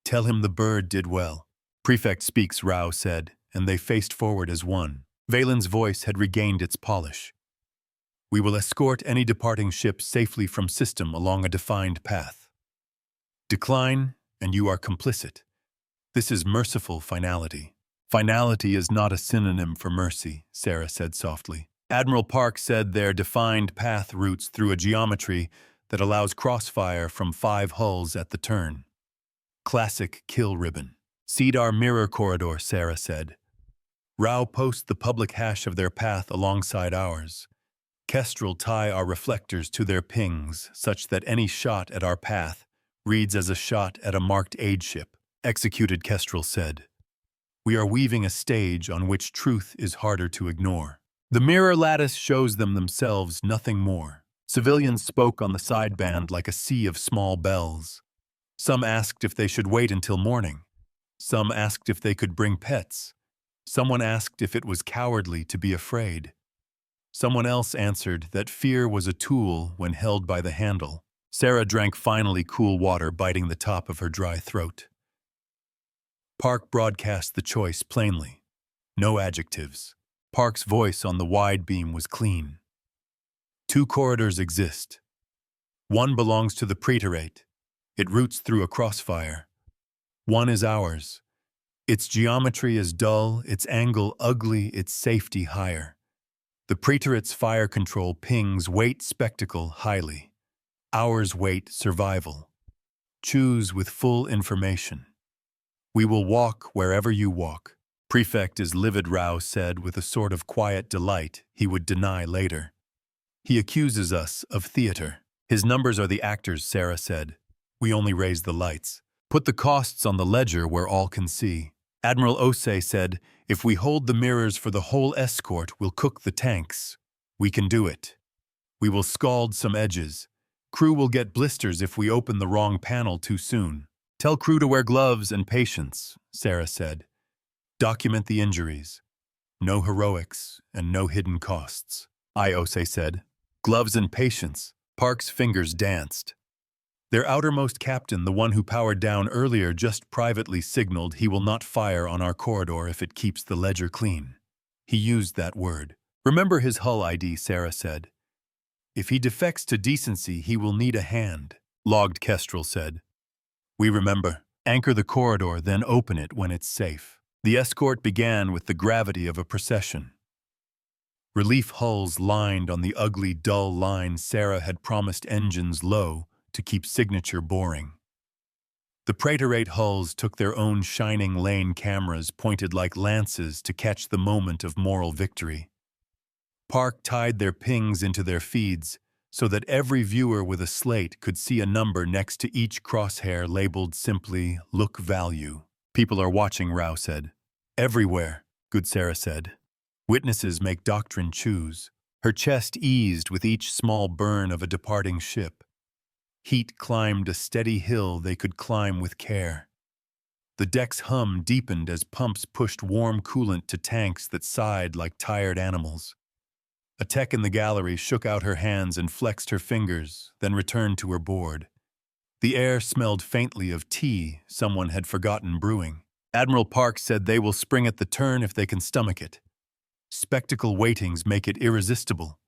Speaker 1: Tell him the bird did well. Prefect speaks, Rao said, and they faced forward as one. Valen's voice had regained its polish. We will escort any departing ship safely from system along a defined path. Decline, and you are complicit. This is merciful finality. Finality is not a synonym for mercy, Sarah said softly. Admiral Park said their defined path routes through a geometry that allows crossfire from 5 hulls at the turn. Classic kill ribbon. Seed our mirror corridor, Sarah said. Rao post the public hash of their path alongside ours. Kestrel tie our reflectors to their pings such that any shot at our path reads as a shot at a marked aid ship. Executed, Kestrel said. We are weaving a stage on which truth is harder to ignore. The mirror lattice shows them themselves, nothing more. Civilians spoke on the sideband like a sea of small bells. Some asked if they should wait until morning. Some asked if they could bring pets. Someone asked if it was cowardly to be afraid. Someone else answered that fear was a tool when held by the handle. Sarah drank finally cool water, biting the top of her dry throat. Park broadcast the choice plainly. No adjectives. Park's voice on the wide beam was clean. 2 corridors exist. One belongs to the Praetorate. It routes through a crossfire. One is ours. Its geometry is dull, its angle ugly, its safety higher. The Praetorate's fire control pings weight spectacle highly. Ours weight survival. Choose with full information. We will walk wherever you walk. Prefect is livid, Rao said with a sort of quiet delight he would deny later. He accuses us of theater. His numbers are the actors, Sarah said. We only raise the lights. Put the costs on the ledger where all can see. Admiral Osei said, if we hold the mirrors for the whole escort, we'll cook the tanks. We can do it. We will scald some edges. Crew will get blisters if we open the wrong panel too soon. Tell crew to wear gloves and patience, Sarah said. Document the injuries. No heroics and no hidden costs. Osei said. Gloves and patience. Park's fingers danced. Their outermost captain, the one who powered down earlier, just privately signaled he will not fire on our corridor if it keeps the ledger clean. He used that word. Remember his hull ID, Sarah said. If he defects to decency, he will need a hand, Logged Kestrel said. We remember. Anchor the corridor, then open it when it's safe. The escort began with the gravity of a procession. Relief hulls lined on the ugly, dull line Sarah had promised engines low to keep signature boring. The Praetorate hulls took their own shining lane cameras pointed like lances to catch the moment of moral victory. Park tied their pings into their feeds so that every viewer with a slate could see a number next to each crosshair labeled simply, Look Value. People are watching, Rao said. Everywhere, Good Sarah said. Witnesses make doctrine choose. Her chest eased with each small burn of a departing ship. Heat climbed a steady hill they could climb with care. The deck's hum deepened as pumps pushed warm coolant to tanks that sighed like tired animals. A tech in the gallery shook out her hands and flexed her fingers, then returned to her board. The air smelled faintly of tea someone had forgotten brewing. Admiral Park said they will spring at the turn if they can stomach it. Spectacle waitings make it irresistible.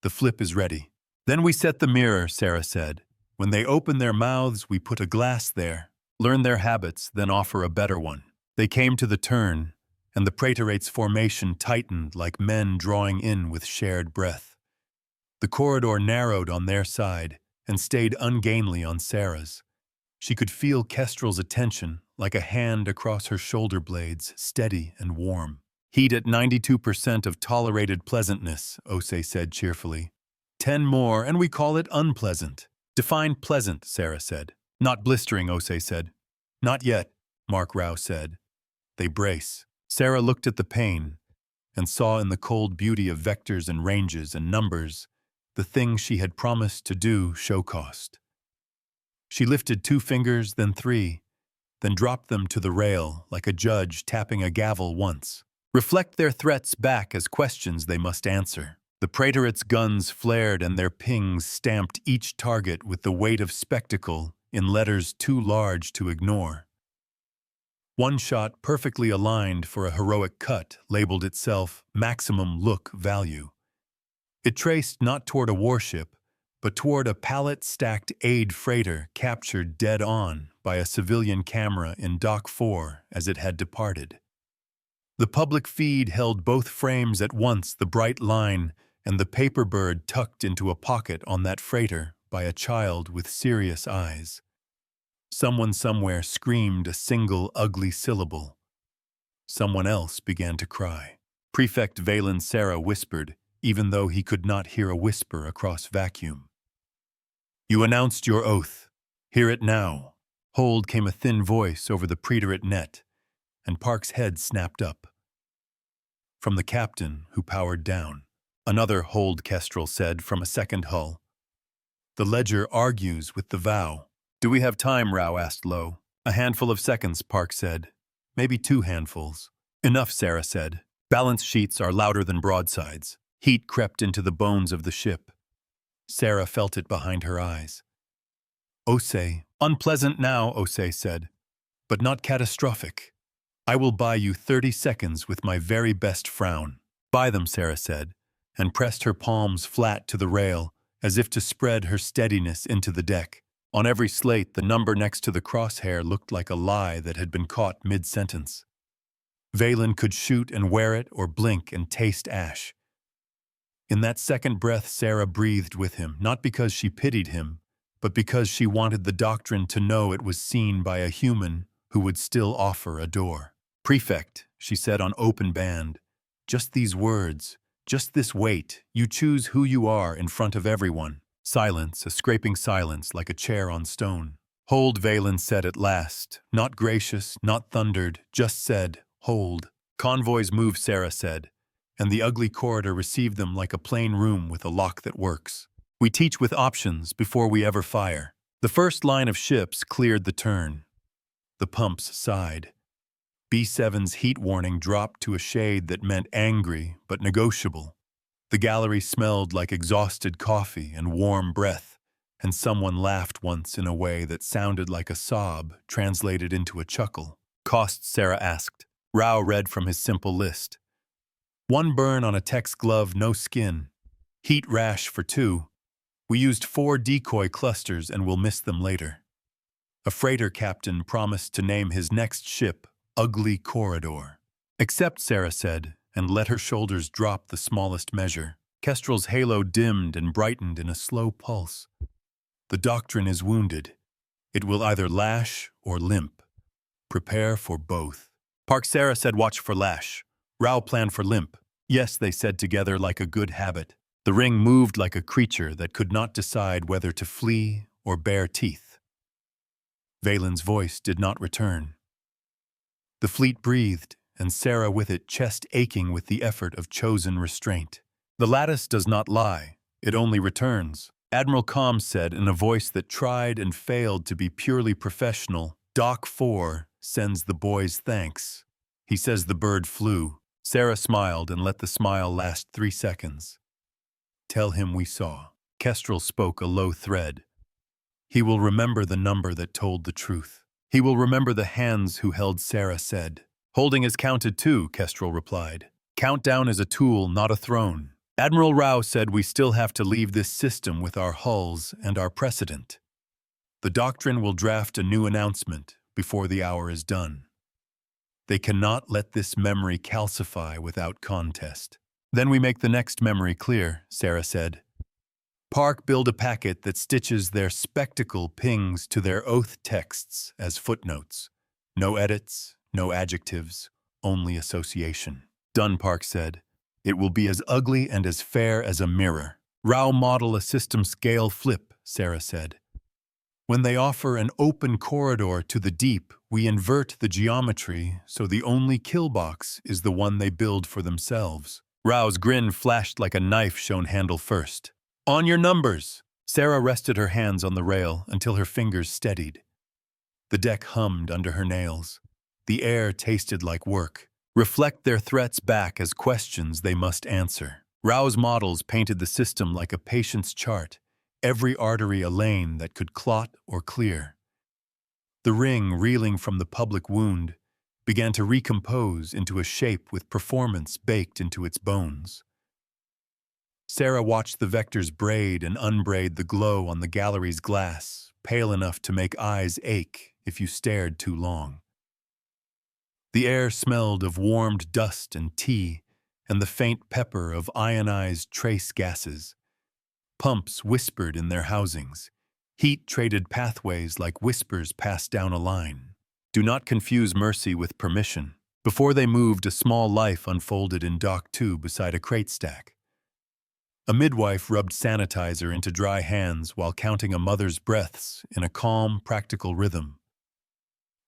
Speaker 1: The flip is ready. Then we set the mirror, Sarah said. When they open their mouths, we put a glass there, learn their habits, then offer a better one. They came to the turn, and the Praetorate's formation tightened like men drawing in with shared breath. The corridor narrowed on their side and stayed ungainly on Sarah's. She could feel Kestrel's attention like a hand across her shoulder blades, steady and warm. Heat at 92% of tolerated pleasantness, Osei said cheerfully. 10 more, and we call it unpleasant. Define pleasant, Sarah said. Not blistering, Osei said. Not yet, Mark Rao said. They brace. Sarah looked at the pane and saw in the cold beauty of vectors and ranges and numbers the thing she had promised to do show cost. She lifted 2 fingers, then 3, then dropped them to the rail like a judge tapping a gavel once. Reflect their threats back as questions they must answer. The Praetorate's guns flared and their pings stamped each target with the weight of spectacle in letters too large to ignore. One shot perfectly aligned for a heroic cut labeled itself Maximum Look Value. It traced not toward a warship, but toward a pallet-stacked aid freighter captured dead on by a civilian camera in Dock 4 as it had departed. The public feed held both frames at once, the bright line and the paper bird tucked into a pocket on that freighter by a child with serious eyes. Someone somewhere screamed a single ugly syllable. Someone else began to cry. Prefect Valen Sarah whispered, even though he could not hear a whisper across vacuum. You announced your oath. Hear it now. Hold came a thin voice over the Praetorate net, and Park's head snapped up. From the captain, who powered down. Another Hold, Kestrel said from a second hull. The ledger argues with the vow. Do we have time, Rao asked low. A handful of seconds, Park said. Maybe 2 handfuls. Enough, Sarah said. Balance sheets are louder than broadsides. Heat crept into the bones of the ship. Sarah felt it behind her eyes. Osei, unpleasant now, Osei said, but not catastrophic. I will buy you 30 seconds with my very best frown. Buy them, Sarah said, and pressed her palms flat to the rail as if to spread her steadiness into the deck. On every slate, the number next to the crosshair looked like a lie that had been caught mid-sentence. Valen could shoot and wear it or blink and taste ash. In that second breath, Sarah breathed with him, not because she pitied him, but because she wanted the doctrine to know it was seen by a human who would still offer a door. "Prefect," she said on open band, "just these words, just this weight, you choose who you are in front of everyone." Silence, a scraping silence like a chair on stone. "Hold," Valen said at last, not gracious, not thundered, just said, "Hold." "Convoys move," Sarah said, and the ugly corridor received them like a plain room with a lock that works. "We teach with options before we ever fire." The first line of ships cleared the turn. The pumps sighed. B7's heat warning dropped to a shade that meant angry but negotiable. The gallery smelled like exhausted coffee and warm breath, and someone laughed once in a way that sounded like a sob translated into a chuckle. "Costs," Sarah asked. Rao read from his simple list. 1 burn on a tech's glove, no skin. Heat rash for 2. We used 4 decoy clusters and will miss them later. A freighter captain promised to name his next ship Ugly Corridor. "Accept," Sarah said, and let her shoulders drop the smallest measure. Kestrel's halo dimmed and brightened in a slow pulse. "The doctrine is wounded. It will either lash or limp. Prepare for both." Park Sarah said watch for lash. Rao planned for limp. "Yes," they said together like a good habit. The ring moved like a creature that could not decide whether to flee or bare teeth. Valen's voice did not return. The fleet breathed, and Sarah with it, chest aching with the effort of chosen restraint. "The lattice does not lie, it only returns," Admiral Combs said in a voice that tried and failed to be purely professional. "Doc 4 sends the boys thanks. He says the bird flew." Sarah smiled and let the smile last 3 seconds. "Tell him we saw." Kestrel spoke a low thread. "He will remember the number that told the truth. He will remember the hands who held," Sarah said. "Holding is counted too," Kestrel replied. "Countdown is a tool, not a throne." Admiral Rao said we still have to leave this system with our hulls and our precedent. The doctrine will draft a new announcement before the hour is done. They cannot let this memory calcify without contest. "Then we make the next memory clear," Sarah said. "Park build a packet that stitches their spectacle pings to their oath texts as footnotes. No edits, no adjectives, only association." "Done," Park said. "It will be as ugly and as fair as a mirror." "Rao model a system scale flip," Sarah said. "When they offer an open corridor to the deep, we invert the geometry so the only kill box is the one they build for themselves." Rao's grin flashed like a knife shown handle first. "On your numbers!" Sarah rested her hands on the rail until her fingers steadied. The deck hummed under her nails. The air tasted like work. Reflect their threats back as questions they must answer. Rao's models painted the system like a patient's chart, every artery a lane that could clot or clear. The ring, reeling from the public wound, began to recompose into a shape with performance baked into its bones. Sarah watched the vectors braid and unbraid the glow on the gallery's glass, pale enough to make eyes ache if you stared too long. The air smelled of warmed dust and tea and the faint pepper of ionized trace gases. Pumps whispered in their housings. Heat traded pathways like whispers passed down a line. Do not confuse mercy with permission. Before they moved, a small life unfolded in Dock 2 beside a crate stack. A midwife rubbed sanitizer into dry hands while counting a mother's breaths in a calm, practical rhythm.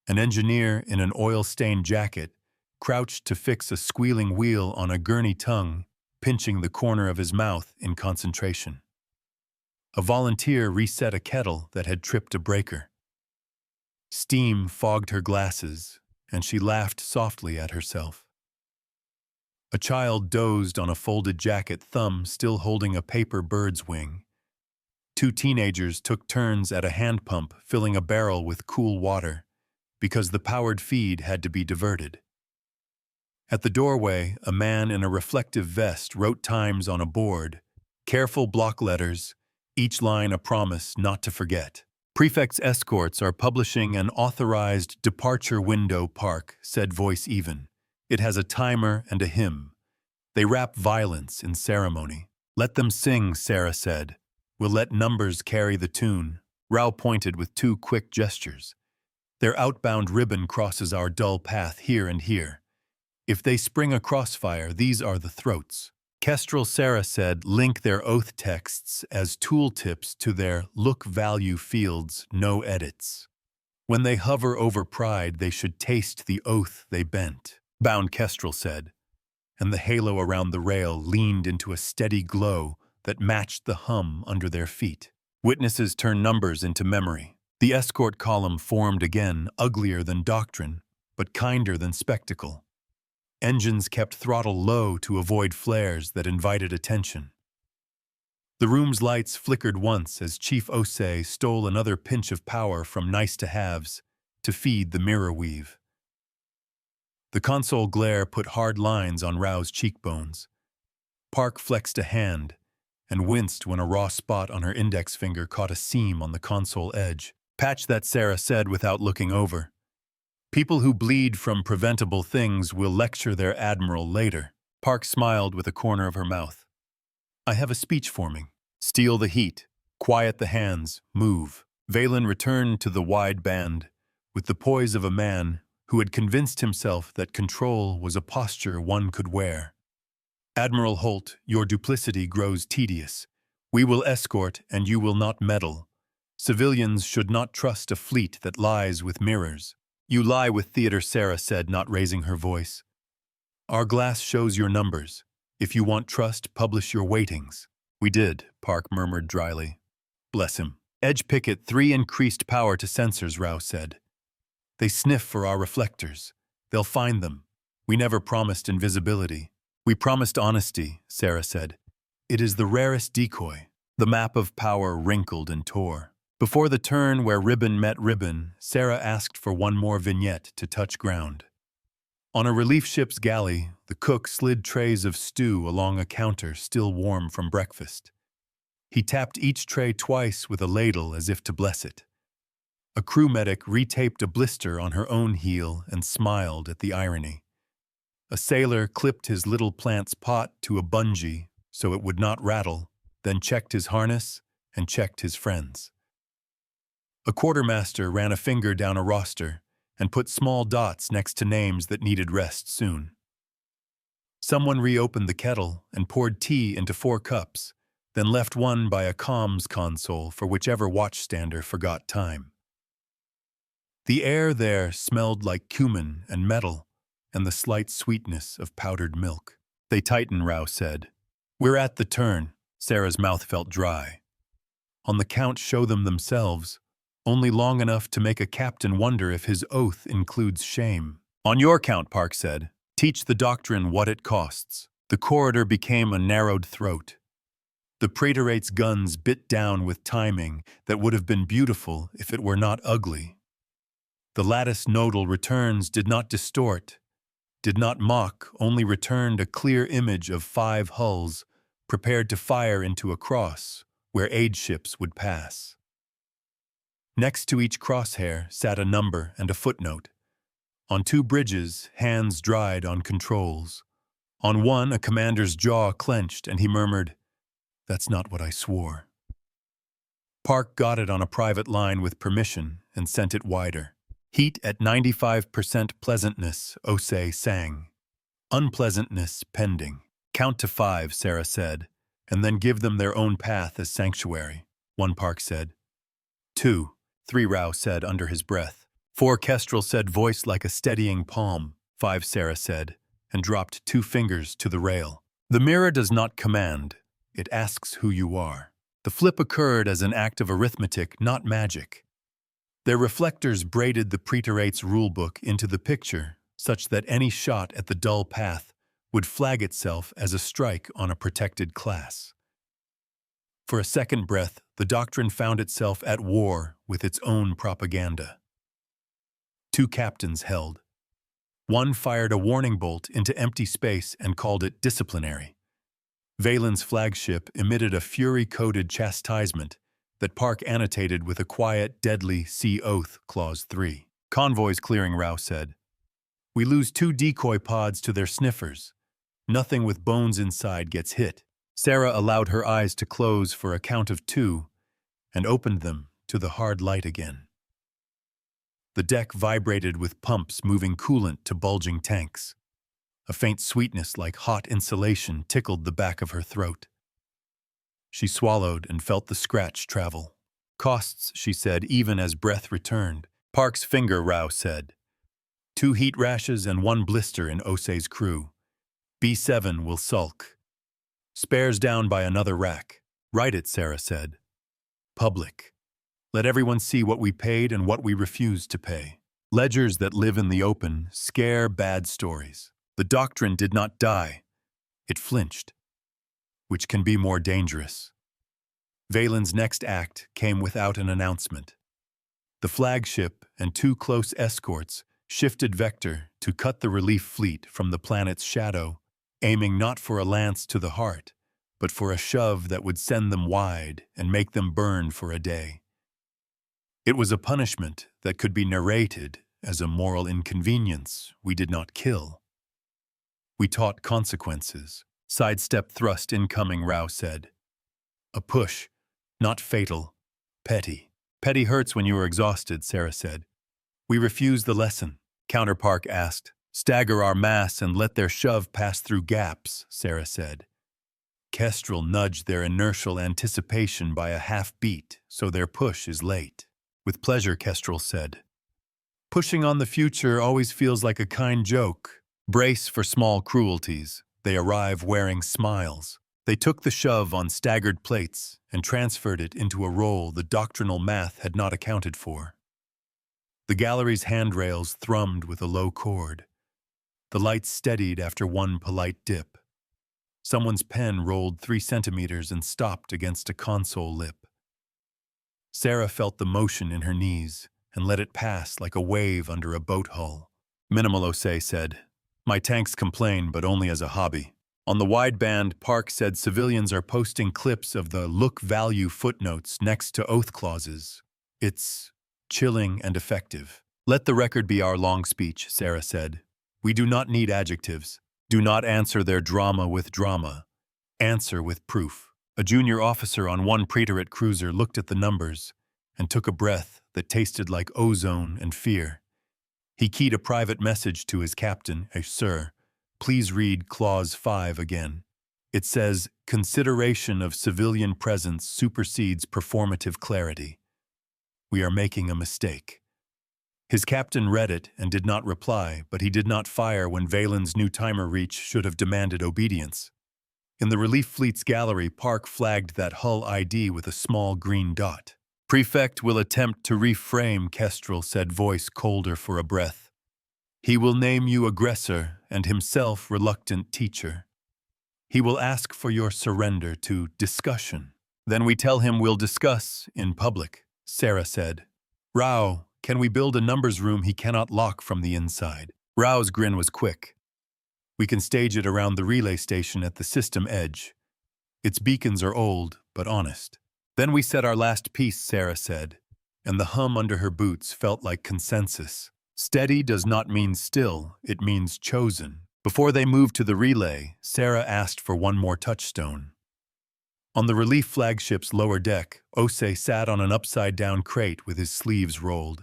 Speaker 1: An engineer in an oil-stained jacket crouched to fix a squealing wheel on a gurney tongue, pinching the corner of his mouth in concentration. A volunteer reset a kettle that had tripped a breaker. Steam fogged her glasses, and she laughed softly at herself. A child dozed on a folded jacket, thumb still holding a paper bird's wing. 2 teenagers took turns at a hand pump filling a barrel with cool water, because the powered feed had to be diverted. At the doorway, a man in a reflective vest wrote times on a board, careful block letters, each line a promise not to forget. "Prefect's escorts are publishing an authorized departure window, Park," said voice even. "It has a timer and a hymn. They wrap violence in ceremony." "Let them sing," Sarah said. "We'll let numbers carry the tune." Rao pointed with 2 quick gestures. Their outbound ribbon crosses our dull path here and here. If they spring a crossfire, these are the throats. Kestrel Sarah said link their oath texts as tooltips to their look value fields, no edits. When they hover over pride, they should taste the oath they bent. Bound Kestrel said, and the halo around the rail leaned into a steady glow that matched the hum under their feet. Witnesses turn numbers into memory. The escort column formed again, uglier than doctrine, but kinder than spectacle. Engines kept throttle low to avoid flares that invited attention. The room's lights flickered once as Chief Osei stole another pinch of power from nice-to-haves to feed the mirror weave. The console glare put hard lines on Rao's cheekbones. Park flexed a hand and winced when a raw spot on her index finger caught a seam on the console edge. Patch that, Sarah said without looking over. People who bleed from preventable things will lecture their admiral later. Park smiled with a corner of her mouth. I have a speech forming. Steal the heat, quiet the hands, move. Valen returned to the wide band with the poise of a man who had convinced himself that control was a posture one could wear. Admiral Holt, your duplicity grows tedious. We will escort and you will not meddle. Civilians should not trust a fleet that lies with mirrors. You lie with theater, Sarah said, not raising her voice. Our glass shows your numbers. If you want trust, publish your weightings. We did, Park murmured dryly. Bless him. Edge Picket 3 increased power to sensors, Rao said. They sniff for our reflectors. They'll find them. We never promised invisibility. We promised honesty, Sarah said. It is the rarest decoy. The map of power wrinkled and tore. Before the turn where ribbon met ribbon, Sarah asked for one more vignette to touch ground. On a relief ship's galley, the cook slid trays of stew along a counter still warm from breakfast. He tapped each tray twice with a ladle as if to bless it. A crew medic retaped a blister on her own heel and smiled at the irony. A sailor clipped his little plant's pot to a bungee so it would not rattle, then checked his harness and checked his friends. A quartermaster ran a finger down a roster and put small dots next to names that needed rest soon. Someone reopened the kettle and poured tea into 4 cups, then left one by a comms console for whichever watchstander forgot time. The air there smelled like cumin and metal and the slight sweetness of powdered milk. They tighten, Rao said. We're at the turn. Sarah's mouth felt dry. On the count, show them themselves, only long enough to make a captain wonder if his oath includes shame. On your count, Park said. Teach the doctrine what it costs. The corridor became a narrowed throat. The Praetorate's guns bit down with timing that would have been beautiful if it were not ugly. The lattice nodal returns did not distort, did not mock, only returned a clear image of 5 hulls prepared to fire into a cross where aid ships would pass. Next to each crosshair sat a number and a footnote. On 2 bridges, hands dried on controls. On one, a commander's jaw clenched and he murmured, That's not what I swore. Park got it on a private line with permission and sent it wider. Heat at 95% pleasantness, Osei sang. Unpleasantness pending. Count to 5, Sarah said, and then give them their own path as sanctuary, one Park said. 2, 3 Rao said under his breath. 4 Kestrel said, voice like a steadying palm, 5 Sarah said, and dropped 2 fingers to the rail. The mirror does not command, it asks who you are. The flip occurred as an act of arithmetic, not magic. Their reflectors braided the Praetorate's rulebook into the picture, such that any shot at the dull path would flag itself as a strike on a protected class. For a second breath, the doctrine found itself at war with its own propaganda. 2 captains held. One fired a warning bolt into empty space and called it disciplinary. Valen's flagship emitted a fury-coded chastisement that Park annotated with a quiet, deadly sea oath, Clause 3. Convoys clearing, Rao said. We lose 2 decoy pods to their sniffers. Nothing with bones inside gets hit. Sarah allowed her eyes to close for a count of 2 and opened them to the hard light again. The deck vibrated with pumps moving coolant to bulging tanks. A faint sweetness like hot insulation tickled the back of her throat. She swallowed and felt the scratch travel. Costs, she said, even as breath returned. Park's finger, Rao said. 2 heat rashes and 1 blister in Osei's crew. B7 will sulk. Spares down by another rack. Write it, Sarah said. Public. Let everyone see what we paid and what we refused to pay. Ledgers that live in the open scare bad stories. The doctrine did not die. It flinched. Which can be more dangerous. Valen's next act came without an announcement. The flagship and 2 close escorts shifted vector to cut the relief fleet from the planet's shadow, aiming not for a lance to the heart, but for a shove that would send them wide and make them burn for a day. It was a punishment that could be narrated as a moral inconvenience we did not kill. We taught consequences. Sidestep thrust incoming, Rao said. A push, not fatal, petty. Petty hurts when you are exhausted, Sarah said. We refuse the lesson, Counterpark asked. Stagger our mass and let their shove pass through gaps, Sarah said. Kestrel nudged their inertial anticipation by a half beat, so their push is late. With pleasure, Kestrel said. Pushing on the future always feels like a kind joke. Brace for small cruelties. They arrive wearing smiles. They took the shove on staggered plates and transferred it into a role the doctrinal math had not accounted for. The gallery's handrails thrummed with a low chord. The lights steadied after 1 polite dip. Someone's pen rolled 3 centimeters and stopped against a console lip. Sarah felt the motion in her knees and let it pass like a wave under a boat hull. Minimal, Osei said. My tanks complain, but only as a hobby. On the wideband, Park said civilians are posting clips of the look-value footnotes next to oath clauses. It's chilling and effective. Let the record be our long speech, Sarah said. We do not need adjectives. Do not answer their drama with drama. Answer with proof. A junior officer on 1 Praetorate cruiser looked at the numbers and took a breath that tasted like ozone and fear. He keyed a private message to his captain, Sir, please read Clause 5 again. It says, consideration of civilian presence supersedes performative clarity. We are making a mistake. His captain read it and did not reply, but he did not fire when Valen's new timer reach should have demanded obedience. In the relief fleet's gallery, Park flagged that hull ID with a small green dot. Prefect will attempt to reframe, Kestrel said, voice colder for a breath. He will name you aggressor and himself reluctant teacher. He will ask for your surrender to discussion. Then we tell him we'll discuss in public, Sarah said. Rao, can we build a numbers room he cannot lock from the inside? Rao's grin was quick. We can stage it around the relay station at the system edge. Its beacons are old, but honest. Then we said our last piece, Sarah said, and the hum under her boots felt like consensus. Steady does not mean still, it means chosen. Before they moved to the relay, Sarah asked for one more touchstone. On the relief flagship's lower deck, Osei sat on an upside-down crate with his sleeves rolled.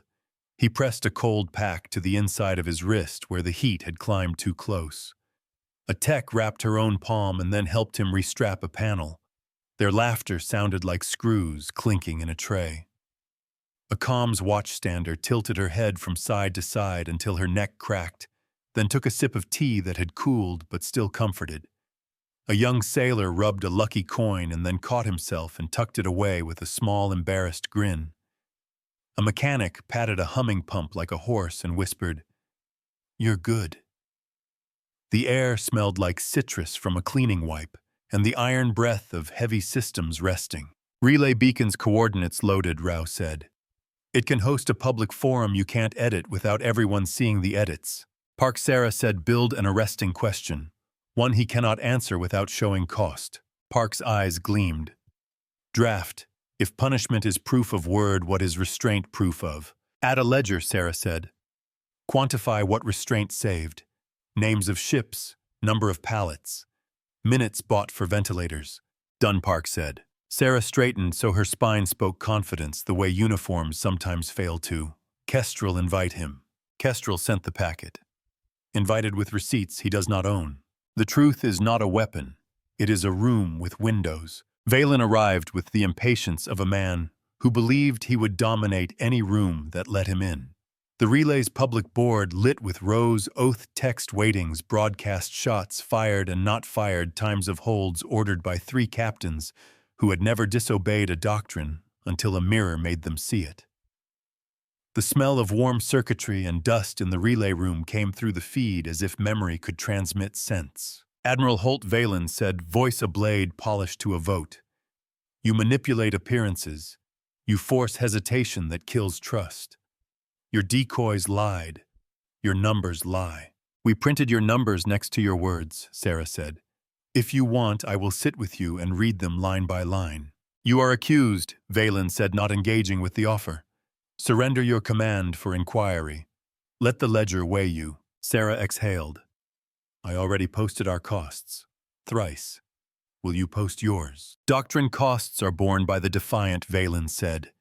Speaker 1: He pressed a cold pack to the inside of his wrist where the heat had climbed too close. A tech wrapped her own palm and then helped him restrap a panel. Their laughter sounded like screws clinking in a tray. A comms watchstander tilted her head from side to side until her neck cracked, then took a sip of tea that had cooled but still comforted. A young sailor rubbed a lucky coin and then caught himself and tucked it away with a small, embarrassed grin. A mechanic patted a humming pump like a horse and whispered, "You're good." The air smelled like citrus from a cleaning wipe, and the iron breath of heavy systems resting. Relay beacon's coordinates loaded, Rao said. It can host a public forum you can't edit without everyone seeing the edits. Park Sarah said build an arresting question, one he cannot answer without showing cost. Park's eyes gleamed. Draft. If punishment is proof of word, what is restraint proof of? Add a ledger, Sarah said. Quantify what restraint saved. Names of ships, number of pallets. Minutes bought for ventilators. Done, Park said. Sarah straightened so her spine spoke confidence the way uniforms sometimes fail to. Kestrel invite him. Kestrel sent the packet. Invited with receipts he does not own. The truth is not a weapon. It is a room with windows. Valen arrived with the impatience of a man who believed he would dominate any room that let him in. The relay's public board lit with rows oath text waitings broadcast shots fired and not fired times of holds ordered by 3 captains who had never disobeyed a doctrine until a mirror made them see it. The smell of warm circuitry and dust in the relay room came through the feed as if memory could transmit sense. Admiral Holt Valen said, voice a blade polished to a vote. You manipulate appearances. You force hesitation that kills trust. Your decoys lied. Your numbers lie. We printed your numbers next to your words, Sarah said. If you want, I will sit with you and read them line by line. You are accused, Valen said, not engaging with the offer. Surrender your command for inquiry. Let the ledger weigh you. Sarah exhaled. I already posted our costs. Thrice. Will you post yours? Doctrine costs are borne by the defiant, Valen said.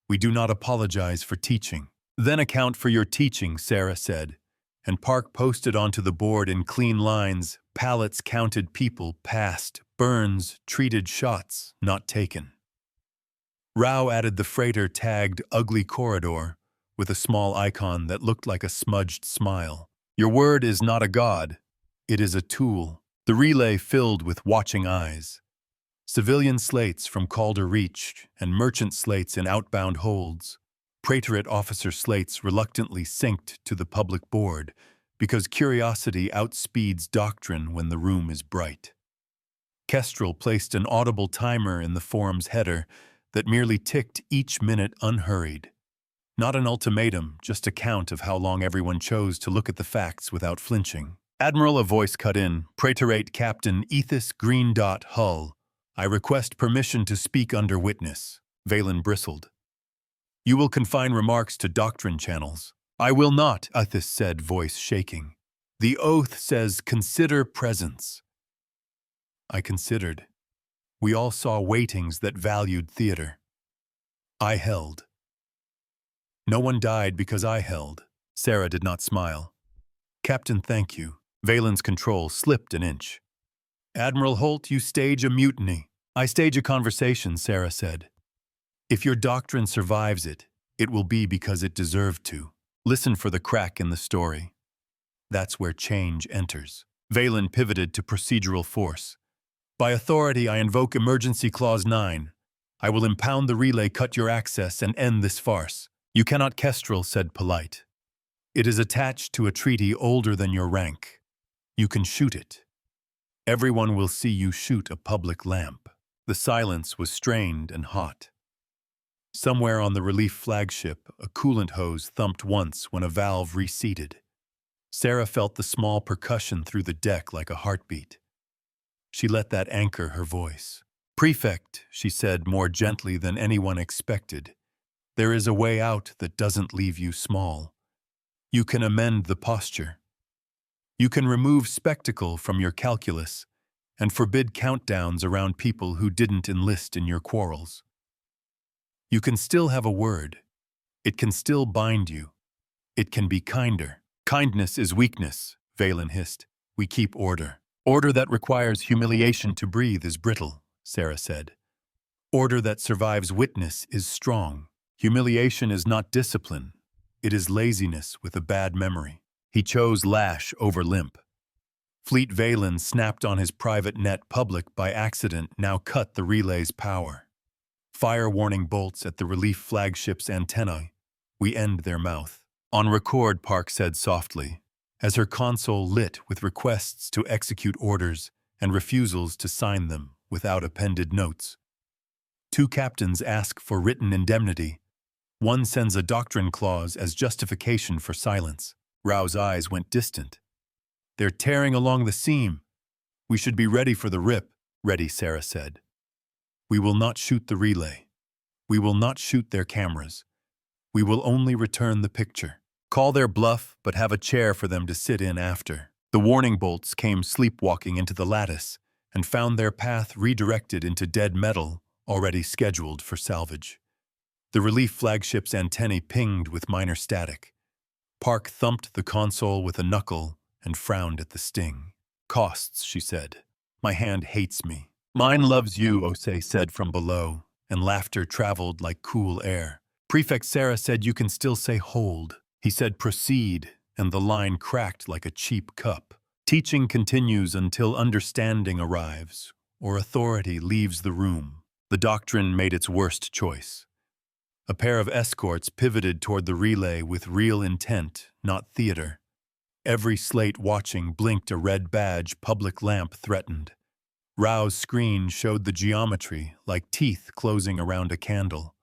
Speaker 1: We do not apologize for teaching. Then account for your teaching, Sarah said. And Park posted onto the board in clean lines, pallets counted people passed, burns, treated shots, not taken. Rao added the freighter tagged Ugly Corridor with a small icon that looked like a smudged smile. Your word is not a god. It is a tool. The relay filled with watching eyes. Civilian slates from Calder Reach and merchant slates in outbound holds. Praetorate officer slates reluctantly synced to the public board because curiosity outspeeds doctrine when the room is bright. Kestrel placed an audible timer in the forum's header that merely ticked each minute unhurried. Not an ultimatum, just a count of how long everyone chose to look at the facts without flinching. Admiral, a voice cut in, Praetorate Captain Ethis Green Dot Hull. I request permission to speak under witness. Valen bristled. You will confine remarks to doctrine channels. I will not, Ethis said, voice shaking. The oath says consider presence. I considered. We all saw waitings that valued theater. I held. No one died because I held. Sarah did not smile. Captain, thank you. Valen's control slipped an inch. Admiral Holt, you stage a mutiny. I stage a conversation, Sarah said. If your doctrine survives it, it will be because it deserved to. Listen for the crack in the story. That's where change enters. Valen pivoted to procedural force. By authority, I invoke Emergency Clause 9. I will impound the relay, cut your access, and end this farce. You cannot, Kestrel said, polite. It is attached to a treaty older than your rank. You can shoot it. Everyone will see you shoot a public lamp. The silence was strained and hot. Somewhere on the relief flagship, a coolant hose thumped once when a valve reseated. Sarah felt the small percussion through the deck like a heartbeat. She let that anchor her voice. Prefect, she said more gently than anyone expected, there is a way out that doesn't leave you small. You can amend the posture. You can remove spectacle from your calculus and forbid countdowns around people who didn't enlist in your quarrels. You can still have a word. It can still bind you. It can be kinder. Kindness is weakness, Valen hissed. We keep order. Order that requires humiliation to breathe is brittle, Sarah said. Order that survives witness is strong. Humiliation is not discipline. It is laziness with a bad memory. He chose lash over limp. Fleet Valen snapped on his private net public by accident now cut the relay's power. Fire warning bolts at the relief flagship's antennae. We end their mouth. On record, Park said softly, as her console lit with requests to execute orders and refusals to sign them without appended notes. 2 captains ask for written indemnity. One sends a doctrine clause as justification for silence. Rao's eyes went distant. They're tearing along the seam. We should be ready for the rip, ready, Sarah said. We will not shoot the relay. We will not shoot their cameras. We will only return the picture. Call their bluff, but have a chair for them to sit in after. The warning bolts came sleepwalking into the lattice and found their path redirected into dead metal already scheduled for salvage. The relief flagship's antennae pinged with minor static. Park thumped the console with a knuckle and frowned at the sting. Costs, she said. My hand hates me. Mine loves you, Osei said from below, and laughter traveled like cool air. Prefect Sarah said you can still say hold. He said proceed, and the line cracked like a cheap cup. Teaching continues until understanding arrives, or authority leaves the room. The doctrine made its worst choice. A pair of escorts pivoted toward the relay with real intent, not theater. Every slate watching blinked a red badge public lamp threatened. Rao's screen showed the geometry, like teeth closing around a candle.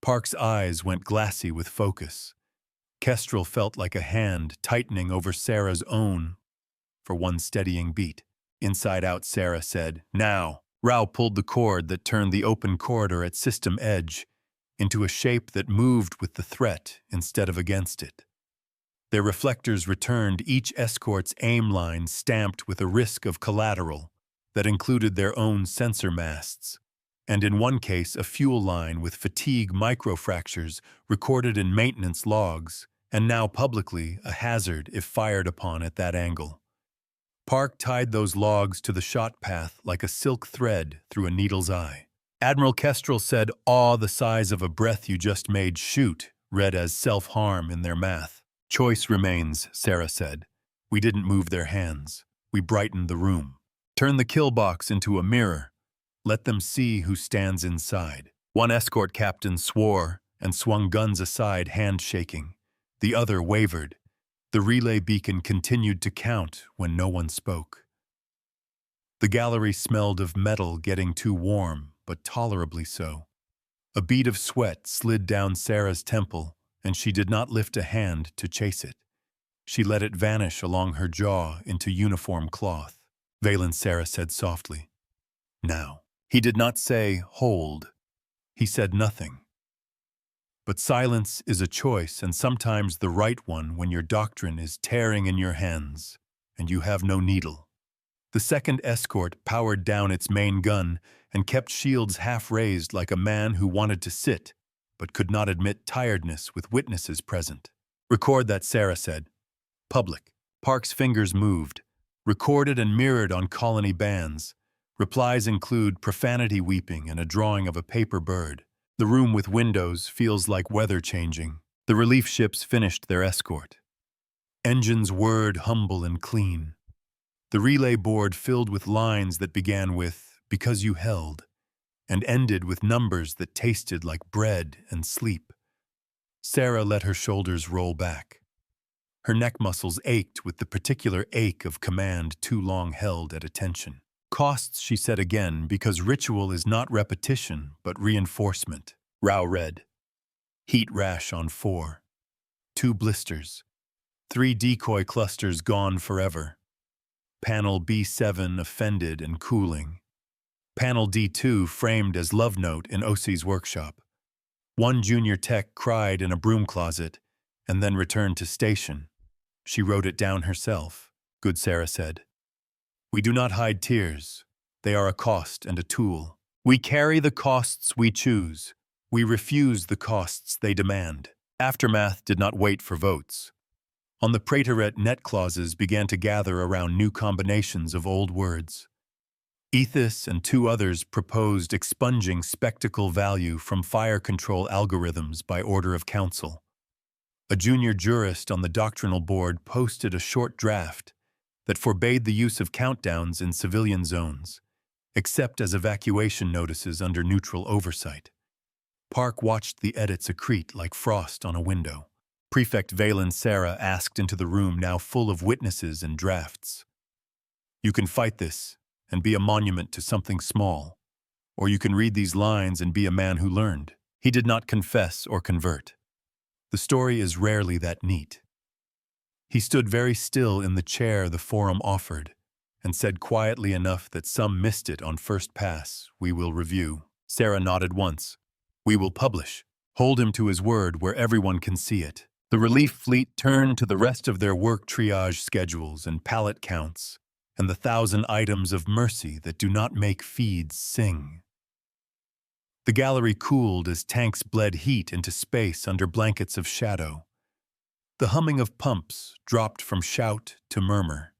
Speaker 1: Park's eyes went glassy with focus. Kestrel felt like a hand tightening over Sarah's own for one steadying beat. Inside out, Sarah said, now. Rao pulled the cord that turned the open corridor at system edge into a shape that moved with the threat instead of against it. Their reflectors returned each escort's aim line stamped with a risk of collateral that included their own sensor masts, and in one case a fuel line with fatigue microfractures recorded in maintenance logs, and now publicly a hazard if fired upon at that angle. Park tied those logs to the shot path like a silk thread through a needle's eye. Admiral Kestrel said, awe the size of a breath you just made shoot, read as self-harm in their math. Choice remains, Sarah said. We didn't move their hands. We brightened the room. Turn the kill box into a mirror. Let them see who stands inside. One escort captain swore and swung guns aside, hand shaking. The other wavered. The relay beacon continued to count when no one spoke. The gallery smelled of metal getting too warm, but tolerably so. A bead of sweat slid down Sarah's temple, and she did not lift a hand to chase it. She let it vanish along her jaw into uniform cloth. Valen, Sarah said softly. Now. He did not say, hold. He said nothing. But silence is a choice, and sometimes the right one when your doctrine is tearing in your hands, and you have no needle. The second escort powered down its main gun and kept shields half raised like a man who wanted to sit, but could not admit tiredness with witnesses present. Record that, Sarah said. Public. Park's fingers moved. Recorded and mirrored on colony bands. Replies include profanity weeping and a drawing of a paper bird. The room with windows feels like weather changing. The relief ships finished their escort. Engines whirred humble and clean. The relay board filled with lines that began with, because you held, and ended with numbers that tasted like bread and sleep. Sarah let her shoulders roll back. Her neck muscles ached with the particular ache of command too long held at attention. Costs, she said again, because ritual is not repetition, but reinforcement. Rao read. Heat rash on 4. 2 blisters. 3 decoy clusters gone forever. Panel B7 offended and cooling. Panel D2 framed as love note in Osei's workshop. One junior tech cried in a broom closet and then returned to station. She wrote it down herself, good Sarah said. We do not hide tears. They are a cost and a tool. We carry the costs we choose. We refuse the costs they demand. Aftermath did not wait for votes. On the Praetorate, net clauses began to gather around new combinations of old words. Ethos and 2 others proposed expunging spectacle value from fire control algorithms by order of council. A junior jurist on the doctrinal board posted a short draft that forbade the use of countdowns in civilian zones, except as evacuation notices under neutral oversight. Park watched the edits accrete like frost on a window. Prefect Valen Sarah asked into the room now full of witnesses and drafts. You can fight this and be a monument to something small, or you can read these lines and be a man who learned. He did not confess or convert. The story is rarely that neat. He stood very still in the chair the forum offered and said quietly enough that some missed it on first pass, we will review. Sarah nodded once. We will publish. Hold him to his word where everyone can see it. The relief fleet turned to the rest of their work triage schedules and pallet counts and the 1,000 items of mercy that do not make feeds sing. The gallery cooled as tanks bled heat into space under blankets of shadow. The humming of pumps dropped from shout to murmur.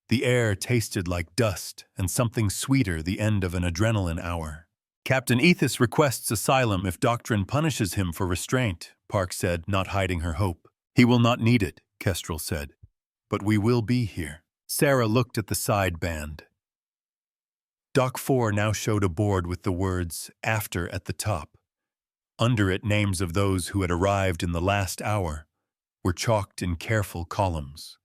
Speaker 1: The air tasted like dust and something sweeter the end of an adrenaline hour. Captain Ethos requests asylum if Doctrine punishes him for restraint, Park said, not hiding her hope. He will not need it, Kestrel said. But we will be here. Sarah looked at the side band. Doc 4 now showed a board with the words, "After" at the top. Under it, names of those who had arrived in the last hour were chalked in careful columns.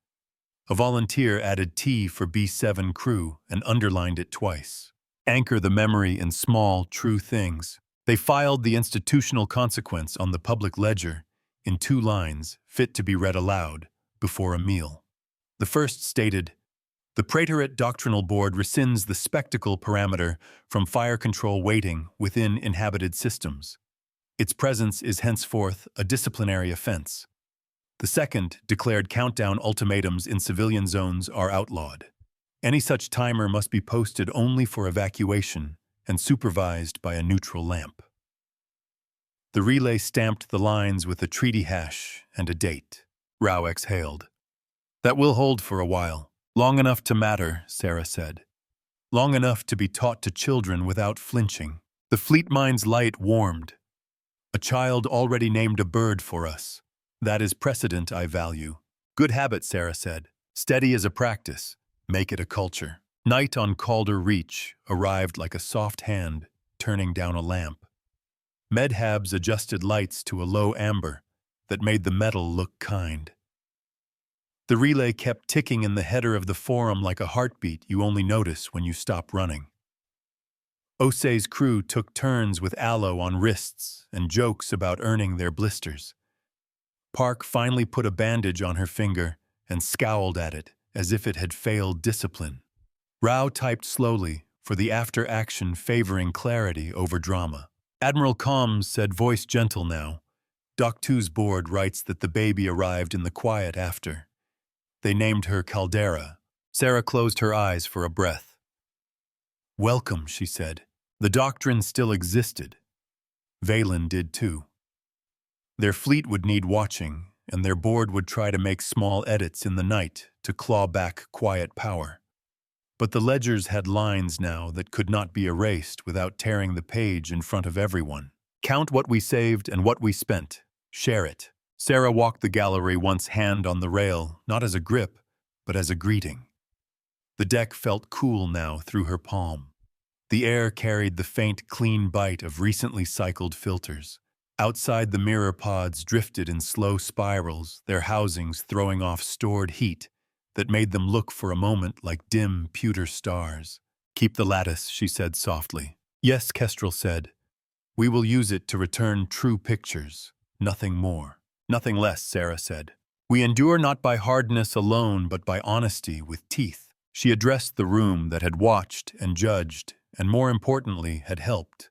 Speaker 1: A volunteer added T for B7 crew and underlined it twice. Anchor the memory in small, true things. They filed the institutional consequence on the public ledger in 2 lines, fit to be read aloud, before a meal. The first stated, "The Praetorate Doctrinal Board rescinds the spectacle parameter from fire control weighting within inhabited systems. Its presence is henceforth a disciplinary offense." The second declared countdown ultimatums in civilian zones are outlawed. Any such timer must be posted only for evacuation and supervised by a neutral lamp. The relay stamped the lines with a treaty hash and a date. Rao exhaled. "That will hold for a while. Long enough to matter," Sarah said. "Long enough to be taught to children without flinching." The fleet mind's light warmed. "A child already named a bird for us. That is precedent I value." "Good habit," Sarah said. "Steady as a practice. Make it a culture." Night on Calder Reach arrived like a soft hand turning down a lamp. Medhabs adjusted lights to a low amber that made the metal look kind. The relay kept ticking in the header of the forum like a heartbeat you only notice when you stop running. Osei's crew took turns with aloe on wrists and jokes about earning their blisters. Park finally put a bandage on her finger and scowled at it as if it had failed discipline. Rao typed slowly, for the after-action favoring clarity over drama. Admiral Combs said, voice gentle now, "Doc 2's board writes that the baby arrived in the quiet after. They named her Caldera." Sarah closed her eyes for a breath. "Welcome," she said. The doctrine still existed. Valen did too. Their fleet would need watching, and their board would try to make small edits in the night to claw back quiet power. But the ledgers had lines now that could not be erased without tearing the page in front of everyone. "Count what we saved and what we spent. Share it." Sarah walked the gallery, once hand on the rail, not as a grip, but as a greeting. The deck felt cool now through her palm. The air carried the faint, clean bite of recently cycled filters. Outside, the mirror pods drifted in slow spirals, their housings throwing off stored heat that made them look for a moment like dim pewter stars. "Keep the lattice," she said softly. "Yes," Kestrel said. "We will use it to return true pictures. Nothing more." "Nothing less," Sarah said. "We endure not by hardness alone, but by honesty with teeth." She addressed the room that had watched and judged, and more importantly, had helped.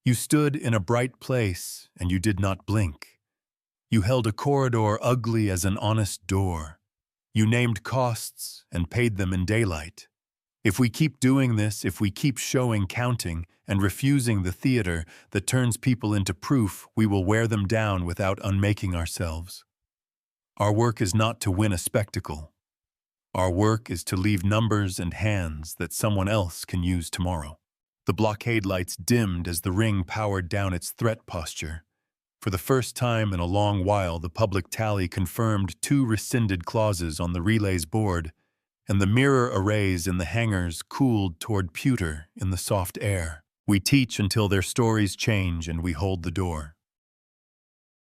Speaker 1: "You stood in a bright place, and you did not blink. You held a corridor ugly as an honest door. You named costs and paid them in daylight. If we keep doing this, if we keep showing counting and refusing the theater that turns people into proof, we will wear them down without unmaking ourselves. Our work is not to win a spectacle. Our work is to leave numbers and hands that someone else can use tomorrow." The blockade lights dimmed as the ring powered down its threat posture. For the first time in a long while, the public tally confirmed 2 rescinded clauses on the relay's board, and the mirror arrays in the hangars cooled toward pewter in the soft air. "We teach until their stories change and we hold the door."